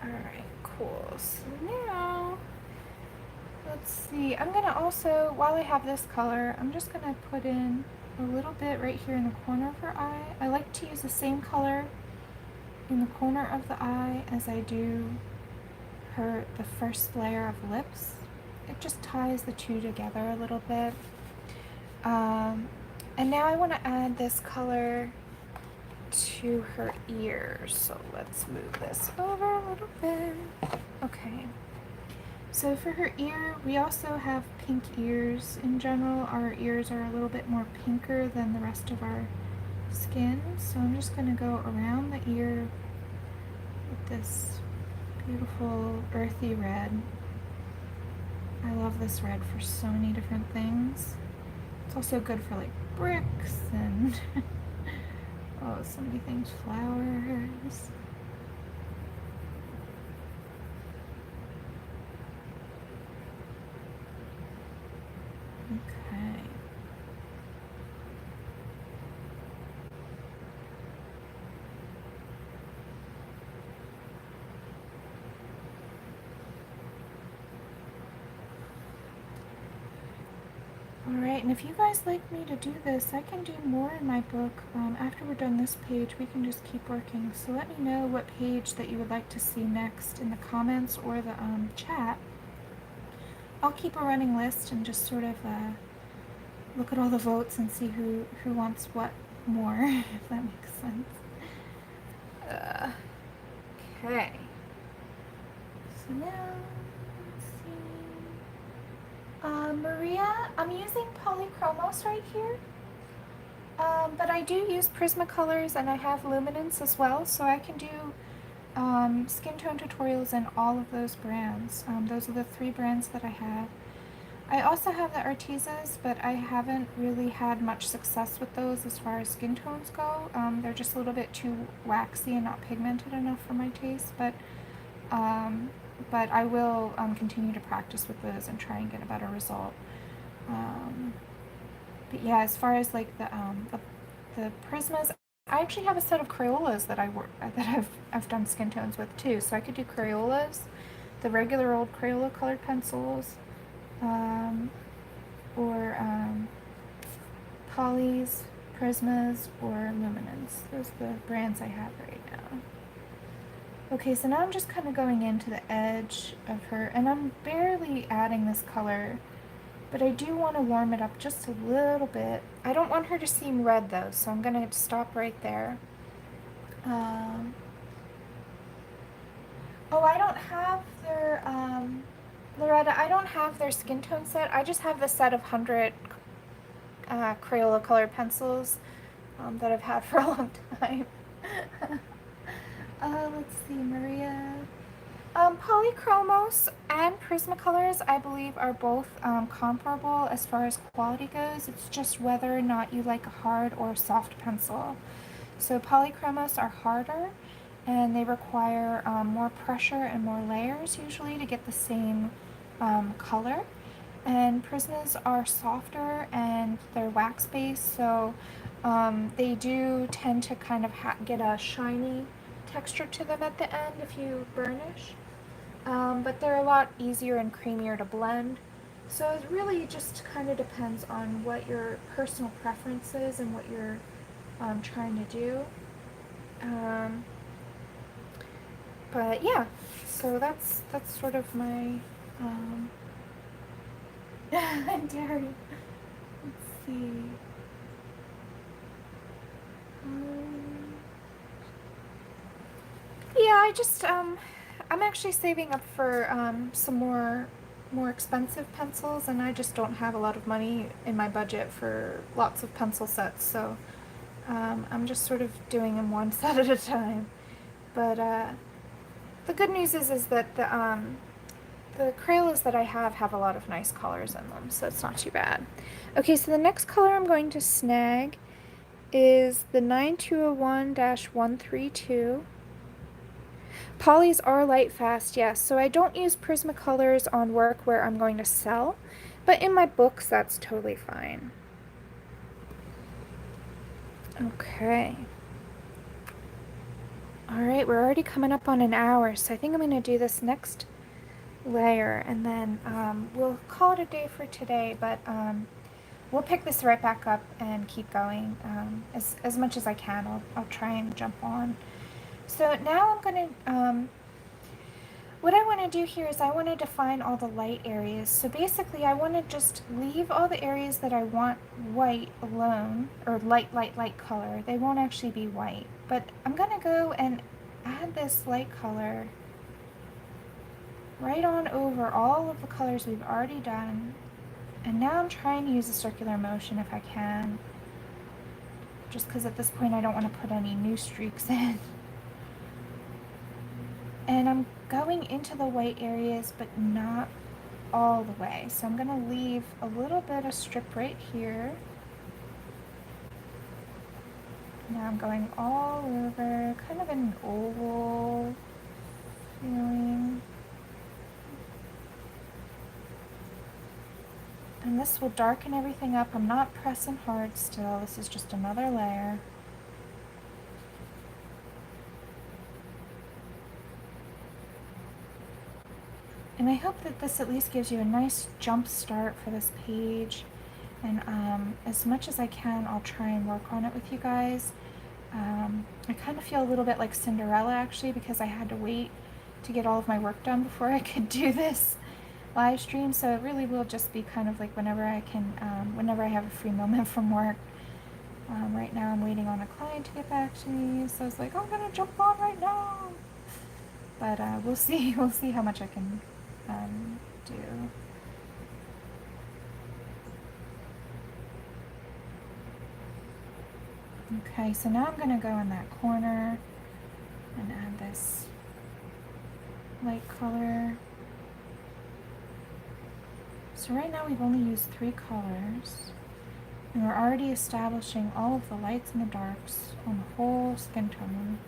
Alright, cool. So now, let's see. I'm going to also, while I have this color, I'm just going to put in a little bit right here in the corner of her eye. I like to use the same color in the corner of the eye as I do the first layer of lips. it just ties the two together a little bit. And now I want to add this color to her ears. So let's move this over a little bit. Okay. So for her ear, we also have pink ears in general. Our ears are a little bit more pinker than the rest of our skin. So I'm just going to go around the ear with this beautiful earthy red. I love this red for so many different things. It's also good for like bricks and oh, so many things, flowers. Okay. Alright, and if you guys like me to do this, I can do more in my book. After we're done this page, we can just keep working. So let me know what page that you would like to see next in the comments or the chat. I'll keep a running list and just sort of look at all the votes and see who wants what more, if that makes sense. Okay. So now, let's see. Maria, I'm using Polychromos right here. But I do use Prismacolors and I have luminance as well, so I can do skin tone tutorials in all of those brands. Those are the 3 brands that I have. I also have the Artezas, but I haven't really had much success with those as far as skin tones go. They're just a little bit too waxy and not pigmented enough for my taste, but I will continue to practice with those and try and get a better result. But yeah, as far as like the Prismas, I actually have a set of Crayolas that I've done skin tones with too. So I could do Crayolas, the regular old Crayola colored pencils, or Polys, Prismas, or Luminance. Those are the brands I have right now. Okay, so now I'm just kind of going into the edge of her, and I'm barely adding this color, but I do want to warm it up just a little bit. I don't want her to seem red though, so I'm going to stop right there. Oh, I don't have their, Loretta, I don't have their skin tone set. I just have the set of 100 Crayola colored pencils that I've had for a long time. Let's see, Maria. Polychromos and Prismacolors, I believe, are both comparable as far as quality goes. It's just whether or not you like a hard or soft pencil. So Polychromos are harder, and they require more pressure and more layers usually to get the same color. And Prismas are softer and they're wax-based, so they do tend to kind of get a shiny texture to them at the end if you burnish. But they're a lot easier and creamier to blend. So it really just kind of depends on what your personal preference is and what you're trying to do. But yeah, so that's sort of my Derry. Let's see. Yeah, I just I'm actually saving up for some more expensive pencils, and I just don't have a lot of money in my budget for lots of pencil sets, so I'm just sort of doing them one set at a time. But the good news is that the Crayolas that I have a lot of nice colors in them, so it's not too bad. Okay, so the next color I'm going to snag is the 9201-132. Polys are light fast, yes, so I don't use Prismacolors on work where I'm going to sell, but in my books that's totally fine. Okay. Alright, we're already coming up on an hour, so I think I'm going to do this next layer, and then we'll call it a day for today, but we'll pick this right back up and keep going as much as I can. I'll try and jump on. So now I'm going to what I want to do here is I want to define all the light areas. So basically I want to just leave all the areas that I want white alone, or light color. They won't actually be white, but I'm going to go and add this light color right on over all of the colors we've already done. And now I'm trying to use a circular motion if I can, just because at this point I don't want to put any new streaks in. And I'm going into the white areas, but not all the way. So I'm going to leave a little bit of strip right here. Now I'm going all over, kind of an oval feeling. And this will darken everything up. I'm not pressing hard still. This is just another layer. And I hope that this at least gives you a nice jump start for this page. And as much as I can, I'll try and work on it with you guys. I kind of feel a little bit like Cinderella actually, because I had to wait to get all of my work done before I could do this live stream. So it really will just be kind of like whenever I can, whenever I have a free moment from work. Right now I'm waiting on a client to get back to me, so I was like, I'm gonna jump on right now. But we'll see. We'll see how much I can do. Okay, so now I'm going to go in that corner and add this light color. So right now we've only used 3 colors, and we're already establishing all of the lights and the darks on the whole skin tone.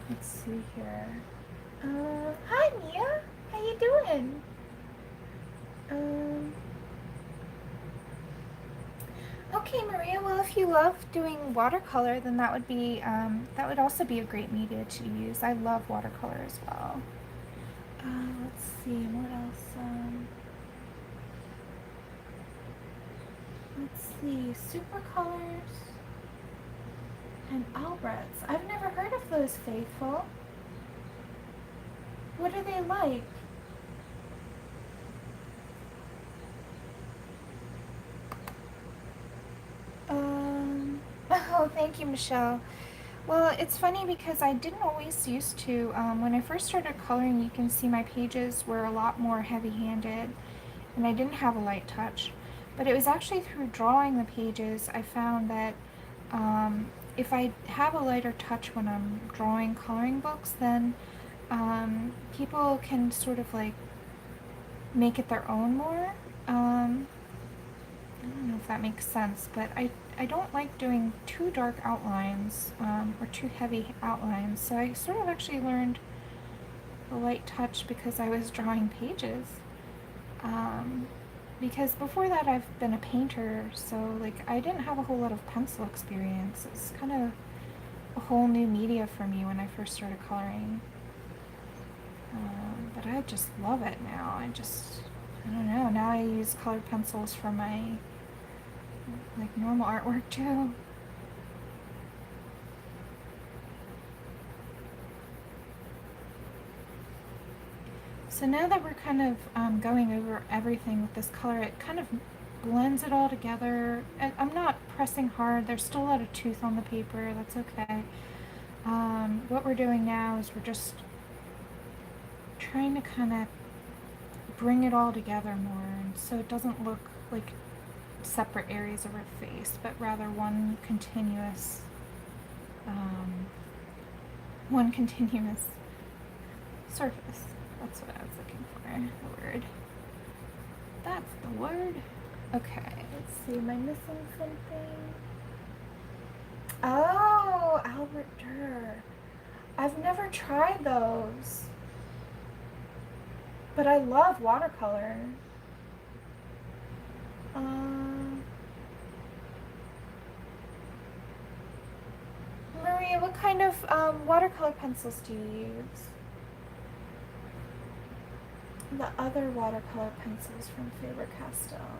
Let's see here. Hi Mia, how you doing? Okay, Maria. Well, if you love doing watercolor, then that would also be a great media to use. I love watercolor as well. Let's see what else. Let's see, super colors and Albrets. I've never heard of those, Faithful. What are they like? Oh, thank you, Michelle. Well, it's funny because I didn't always used to. When I first started coloring, you can see my pages were a lot more heavy-handed, and I didn't have a light touch. But it was actually through drawing the pages I found that if I have a lighter touch when I'm drawing coloring books, then people can sort of like make it their own more. I don't know if that makes sense, but I don't like doing too dark outlines or too heavy outlines, so I sort of actually learned the light touch because I was drawing pages. Because before that I've been a painter, so like I didn't have a whole lot of pencil experience. It's kind of a whole new media for me when I first started coloring. But I just love it now. I don't know, now I use colored pencils for my like normal artwork too. So now that we're kind of going over everything with this color, it kind of blends it all together. I'm not pressing hard. There's still a lot of tooth on the paper. That's okay. What we're doing now is we're just trying to kind of bring it all together more, and so it doesn't look like separate areas of her face, but rather one continuous surface. That's what I was looking for, the word. That's the word. Okay, let's see, am I missing something? Oh, Albert Durr. I've never tried those, but I love watercolor. Maria, what kind of watercolor pencils do you use? The other watercolor pencils from Faber-Castell.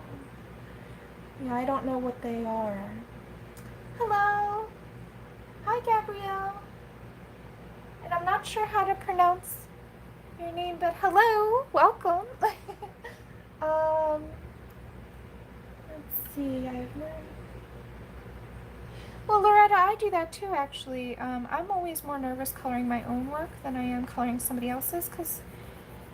Yeah, I don't know what they are. Hello! Hi, Gabrielle. And I'm not sure how to pronounce your name, but hello, welcome. um, let's see, I've learned. Well, Loretta, I do that too, actually. I'm always more nervous coloring my own work than I am coloring somebody else's, because,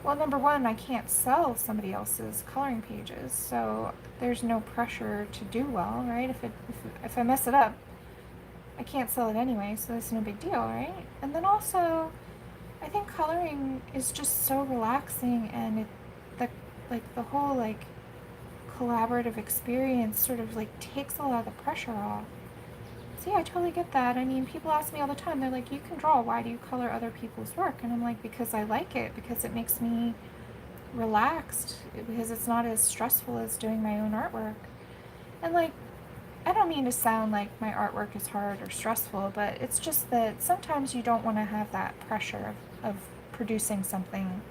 well, number one, I can't sell somebody else's coloring pages, so there's no pressure to do well, right? If I mess it up, I can't sell it anyway, so it's no big deal, right? And then also, I think coloring is just so relaxing, and the whole like collaborative experience sort of like takes a lot of the pressure off. So yeah, I totally get that. I mean, people ask me all the time, they're like, you can draw, why do you color other people's work? And I'm like, because I like it, because it makes me relaxed, because it's not as stressful as doing my own artwork. And like, I don't mean to sound like my artwork is hard or stressful, but it's just that sometimes you don't want to have that pressure of producing something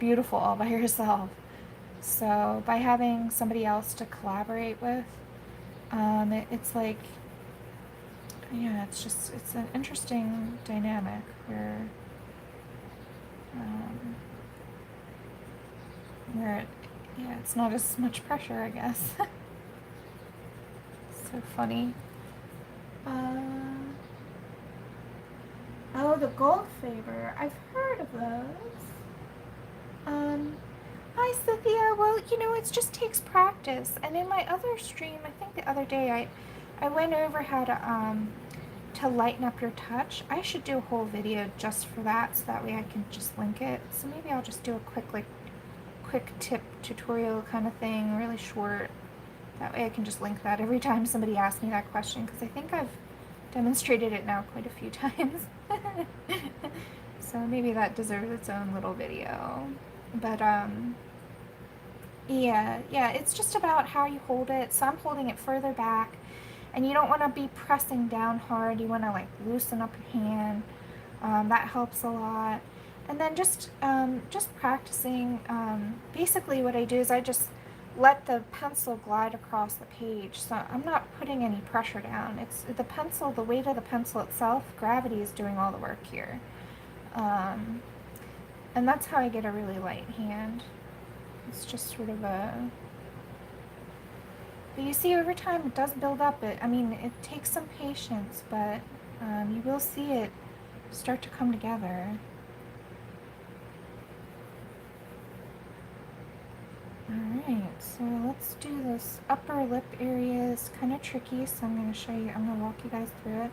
beautiful all by yourself. So by having somebody else to collaborate with, it's like, yeah, it's an interesting dynamic where, um, yeah, it's not as much pressure, I guess. So funny. Oh, the gold favor. I've heard of those. Hi, Cynthia. Well, it just takes practice. And in my other stream, I think the other day, I went over how to lighten up your touch. I should do a whole video just for that, so that way I can just link it. So maybe I'll just do a quick tip tutorial kind of thing, really short. That way I can just link that every time somebody asks me that question, because I think I've demonstrated it now quite a few times. So maybe that deserves its own little video. But yeah, it's just about how you hold it. So I'm holding it further back, and you don't want to be pressing down hard. You want to like loosen up your hand. That helps a lot. And then just practicing. Basically, what I do is I just let the pencil glide across the page. So I'm not putting any pressure down. It's the pencil, the weight of the pencil itself. Gravity is doing all the work here. And that's how I get a really light hand. It's just sort of a... But you see, over time it does build up. It takes some patience, but you will see it start to come together. Alright, so let's do this upper lip area. Is kind of tricky, so I'm going to show you, I'm going to walk you guys through it.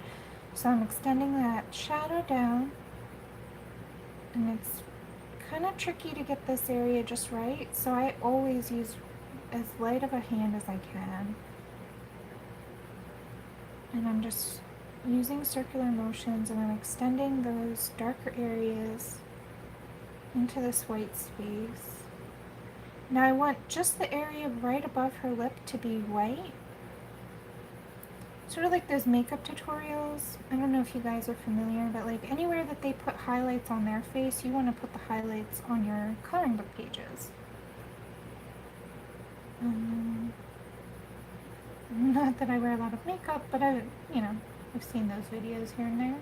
So I'm extending that shadow down, and it's kind of tricky to get this area just right, so I always use as light of a hand as I can. And I'm just using circular motions, and I'm extending those darker areas into this white space. Now I want just the area right above her lip to be white. Sort of like those makeup tutorials. I don't know if you guys are familiar, but like anywhere that they put highlights on their face, you want to put the highlights on your coloring book pages. Not that I wear a lot of makeup, but I've seen those videos here and there.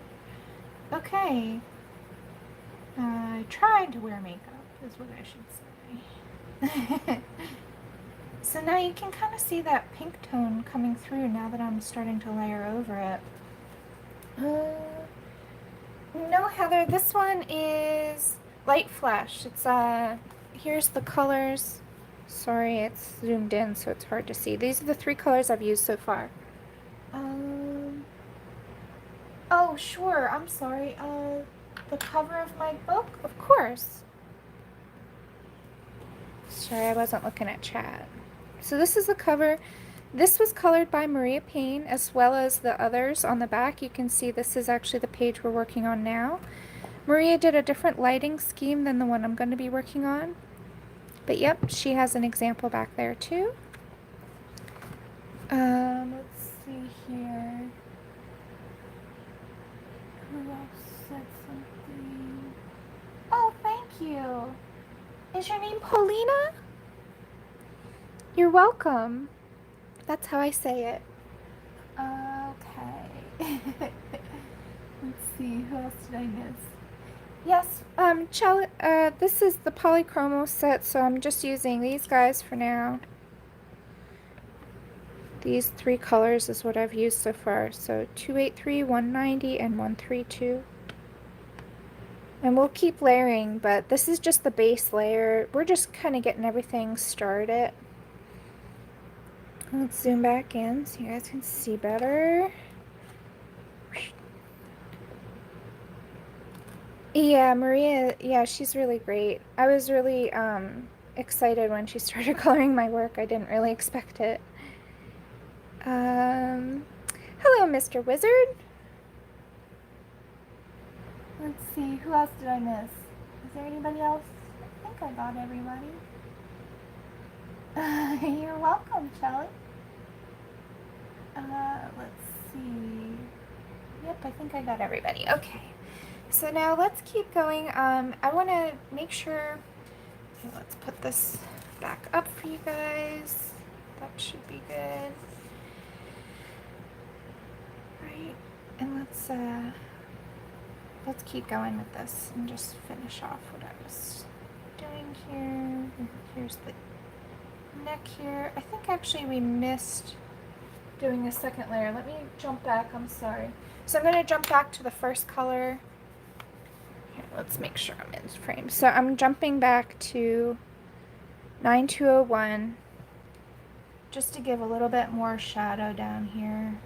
Okay. I tried to wear makeup, is what I should say. So now you can kind of see that pink tone coming through now that I'm starting to layer over it. No, Heather, this one is Light Flash. It's, here's the colors. Sorry, it's zoomed in, so it's hard to see. These are the 3 colors I've used so far. Oh, sure, I'm sorry. The cover of my book? Of course. Sorry, I wasn't looking at chat. So this is the cover. This was colored by Maria Payne, as well as the others on the back. You can see this is actually the page we're working on now. Maria did a different lighting scheme than the one I'm going to be working on. But yep, she has an example back there too. Let's see here. Who else said something? Oh, thank you. Is your name Paulina? You're welcome. That's how I say it. Okay. see, who else did I miss? Yes, this is the Polychromos set, so I'm just using these guys for now. These 3 colors is what I've used so far. So 283, 190, and 132. And we'll keep layering, but this is just the base layer. We're just kind of getting everything started. Let's zoom back in so you guys can see better. Yeah, Maria, yeah, she's really great. I was really excited when she started coloring my work. I didn't really expect it. Hello, Mr. Wizard. Let's see, who else did I miss? Is there anybody else? I think I got everybody. You're welcome, Shelly. Let's see. Yep, I think I got everybody. Okay. So now let's keep going. I want to make sure. Okay, let's put this back up for you guys. That should be good. Right, and let's keep going with this and just finish off what I was doing here. Here's the neck here. I think actually we missed doing a second layer. Let me jump back. I'm sorry. So I'm going to jump back to the first color. Here, let's make sure I'm in frame. So I'm jumping back to 9201 just to give a little bit more shadow down here.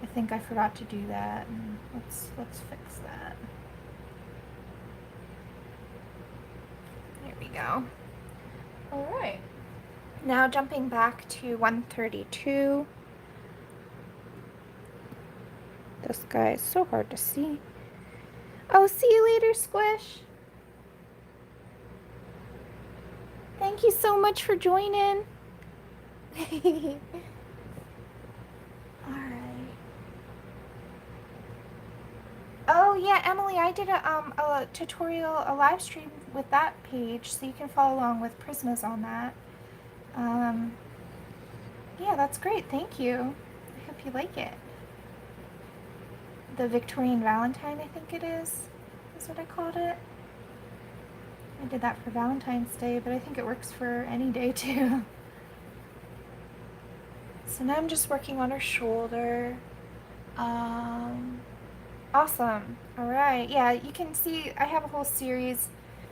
I think I forgot to do that, and let's fix that. There we go. All right. Now jumping back to 132. This guy is so hard to see. Oh, see you later, Squish. Thank you so much for joining. Alright. Oh yeah, Emily, I did a tutorial, a live stream with that page, so you can follow along with Prismas on that. Yeah, that's great. Thank you. I hope you like it. The Victorian Valentine, I think it is what I called it. I did that for Valentine's Day, but I think it works for any day too. So now I'm just working on her shoulder. Awesome. All right. Yeah, you can see I have a whole series,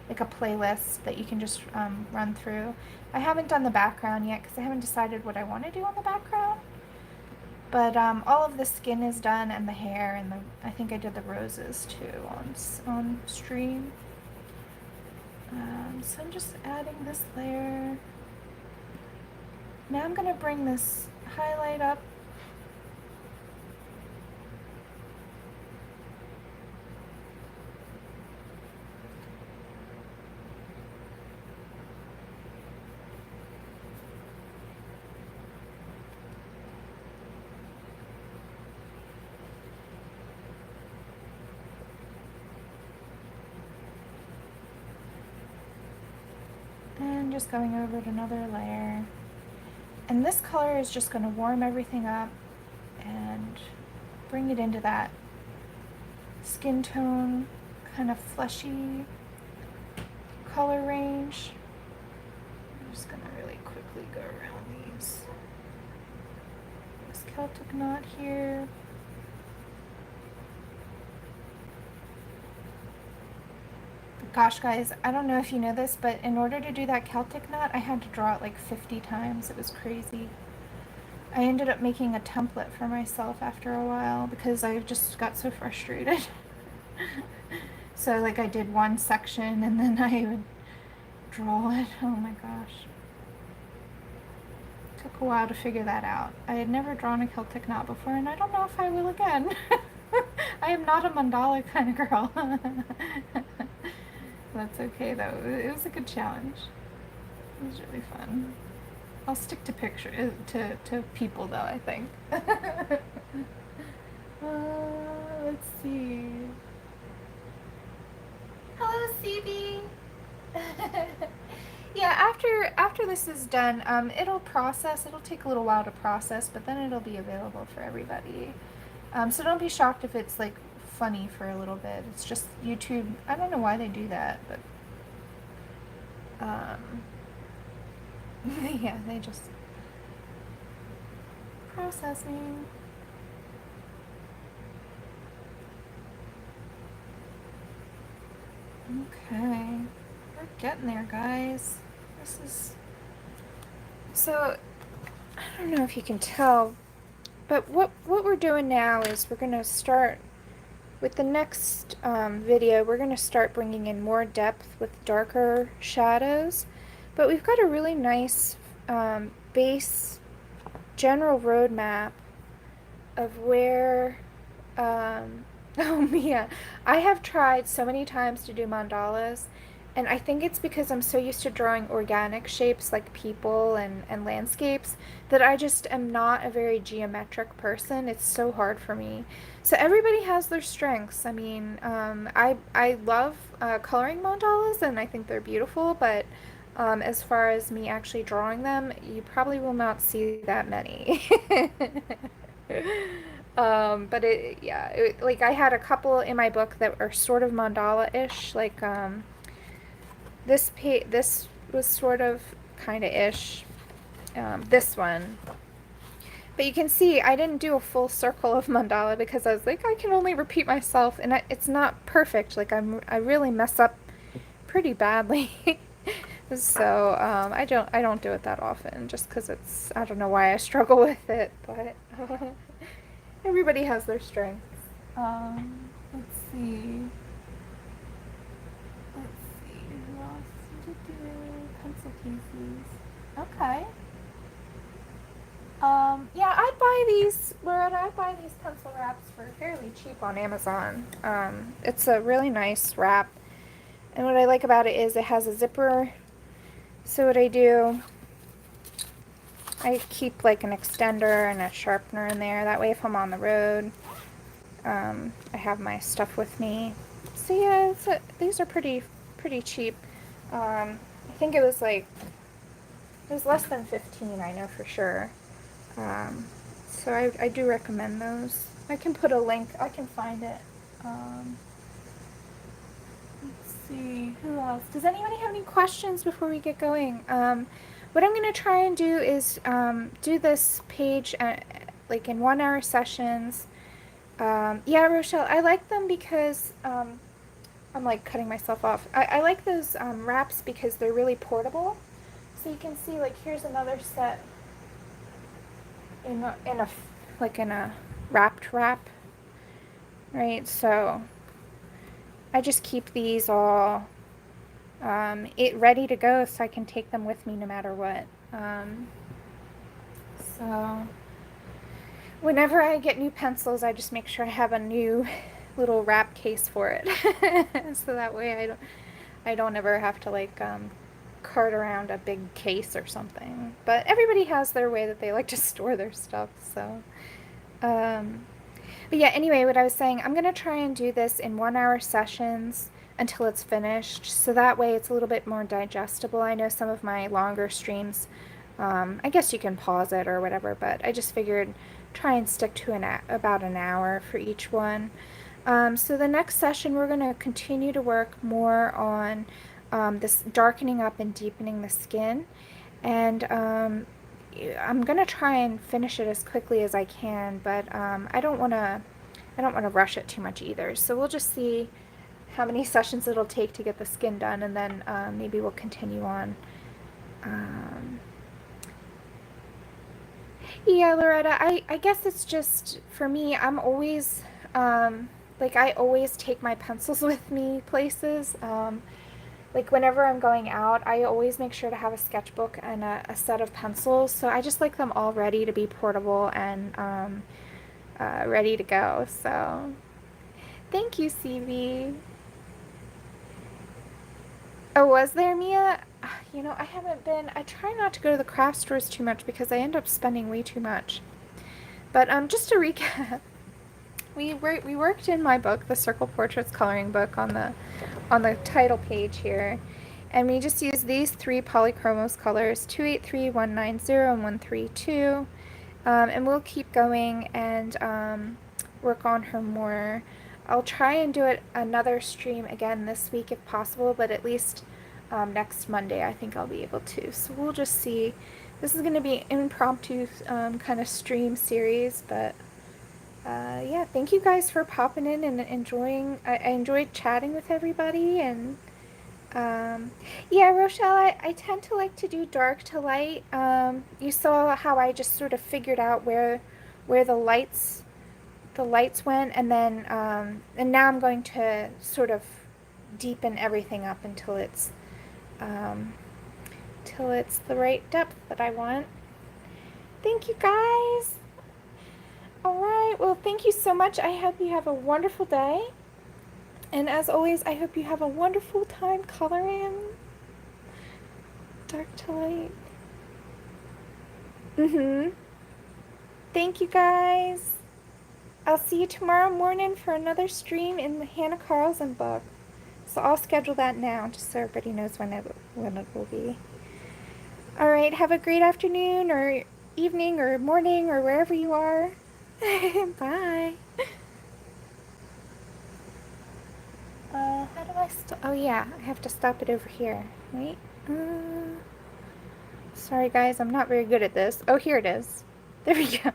like a playlist that you can just run through. I haven't done the background yet because I haven't decided what I want to do on the background. But all of the skin is done, and the hair, and I think I did the roses too on stream. So I'm just adding this layer. Now I'm going to bring this highlight up. And just going over to another layer. And this color is just going to warm everything up and bring it into that skin tone, kind of fleshy color range. I'm just going to really quickly go around these. This Celtic knot here. Gosh, guys, I don't know if you know this, but in order to do that Celtic knot, I had to draw it like 50 times. It was crazy. I ended up making a template for myself after a while because I just got so frustrated. So like I did one section and then I would draw it. Oh my gosh. Took a while to figure that out. I had never drawn a Celtic knot before, and I don't know if I will again. I am not a mandala kind of girl. That's okay though. It was a good challenge. It was really fun. I'll stick to picture to people though, I think. Let's see. Hello, CB. Yeah, after this is done, it'll process. It'll take a little while to process, but then it'll be available for everybody. So don't be shocked if it's like funny for a little bit. It's just YouTube. I don't know why they do that, but um, yeah, they just processing. Okay, we're getting there, guys. This is so. I don't know if you can tell, but what we're doing now is we're gonna start with the next video. We're gonna start bringing in more depth with darker shadows, but we've got a really nice base general roadmap of where oh Mia, I have tried so many times to do mandalas, and I think it's because I'm so used to drawing organic shapes like people and landscapes that I just am not a very geometric person. It's so hard for me. So everybody has their strengths. I mean, I love coloring mandalas and I think they're beautiful, but as far as me actually drawing them, you probably will not see that many. But like I had a couple in my book that are sort of mandala-ish, like this was sort of kind of ish. This one, but you can see I didn't do a full circle of mandala because I was like I can only repeat myself, and it's not perfect. Like I really mess up pretty badly. So I don't do it that often just because it's I don't know why I struggle with it, but everybody has their strengths. Let's see. Let's see. Who else did it do? Pencil cases. Okay. Yeah, I'd buy these, Loretta. I'd buy these pencil wraps for fairly cheap on Amazon. It's a really nice wrap, and what I like about it is it has a zipper. So what I do, I keep like an extender and a sharpener in there. That way, if I'm on the road, I have my stuff with me. So yeah, these are pretty cheap. I think it was less than 15. I know for sure. So I do recommend those. I can put a link. I can find it. Let's see. Who else? Does anybody have any questions before we get going? What I'm going to try and do is do this page like in 1 hour sessions. Yeah, Rochelle, I like them because I'm like cutting myself off. I like those wraps because they're really portable. So you can see like here's another set in a wrapped wrap, right? So I just keep these all ready to go so I can take them with me no matter what. So whenever I get new pencils, I just make sure I have a new little wrap case for it. So that way I don't ever have to like cart around a big case or something. But everybody has their way that they like to store their stuff, so but yeah, anyway, what I was saying, I'm gonna try and do this in 1 hour sessions until it's finished, so that way it's a little bit more digestible. I know some of my longer streams, I guess you can pause it or whatever, but I just figured try and stick to about an hour for each one. So the next session we're going to continue to work more on this darkening up and deepening the skin, and I'm going to try and finish it as quickly as I can, but I don't want to rush it too much either. So we'll just see how many sessions it'll take to get the skin done, and then maybe we'll continue on. Yeah, Loretta, I guess it's just, for me, I'm always, like, I always take my pencils with me places. Like, whenever I'm going out, I always make sure to have a sketchbook and a set of pencils. So I just like them all ready to be portable and ready to go. So thank you, CV. Oh, was there, Mia? You know, I haven't been. I try not to go to the craft stores too much because I end up spending way too much. But just to recap, we worked in my book, the Circle Portraits coloring book, on the title page here, and we just used these 3 Polychromos colors, 283, 190, and 132, and we'll keep going, and work on her more. I'll try and do it another stream again this week if possible, but at least next Monday I think I'll be able to. So we'll just see. This is going to be an impromptu kind of stream series, but yeah, thank you guys for popping in and enjoying. I enjoyed chatting with everybody, and yeah, Rochelle, I tend to like to do dark to light. You saw how I just sort of figured out where the lights went, and then and now I'm going to sort of deepen everything up um, till it's the right depth that I want. Thank you guys. All right, well, thank you so much. I hope you have a wonderful day. And as always, I hope you have a wonderful time coloring dark to light. Thank you guys. I'll see you tomorrow morning for another stream in the Hannah Carlson book. So I'll schedule that now just so everybody knows when it will be. All right, have a great afternoon or evening or morning or wherever you are. Bye. How do I oh yeah, I have to stop it over here. Wait. Sorry guys, I'm not very good at this. Oh, here it is. There we go.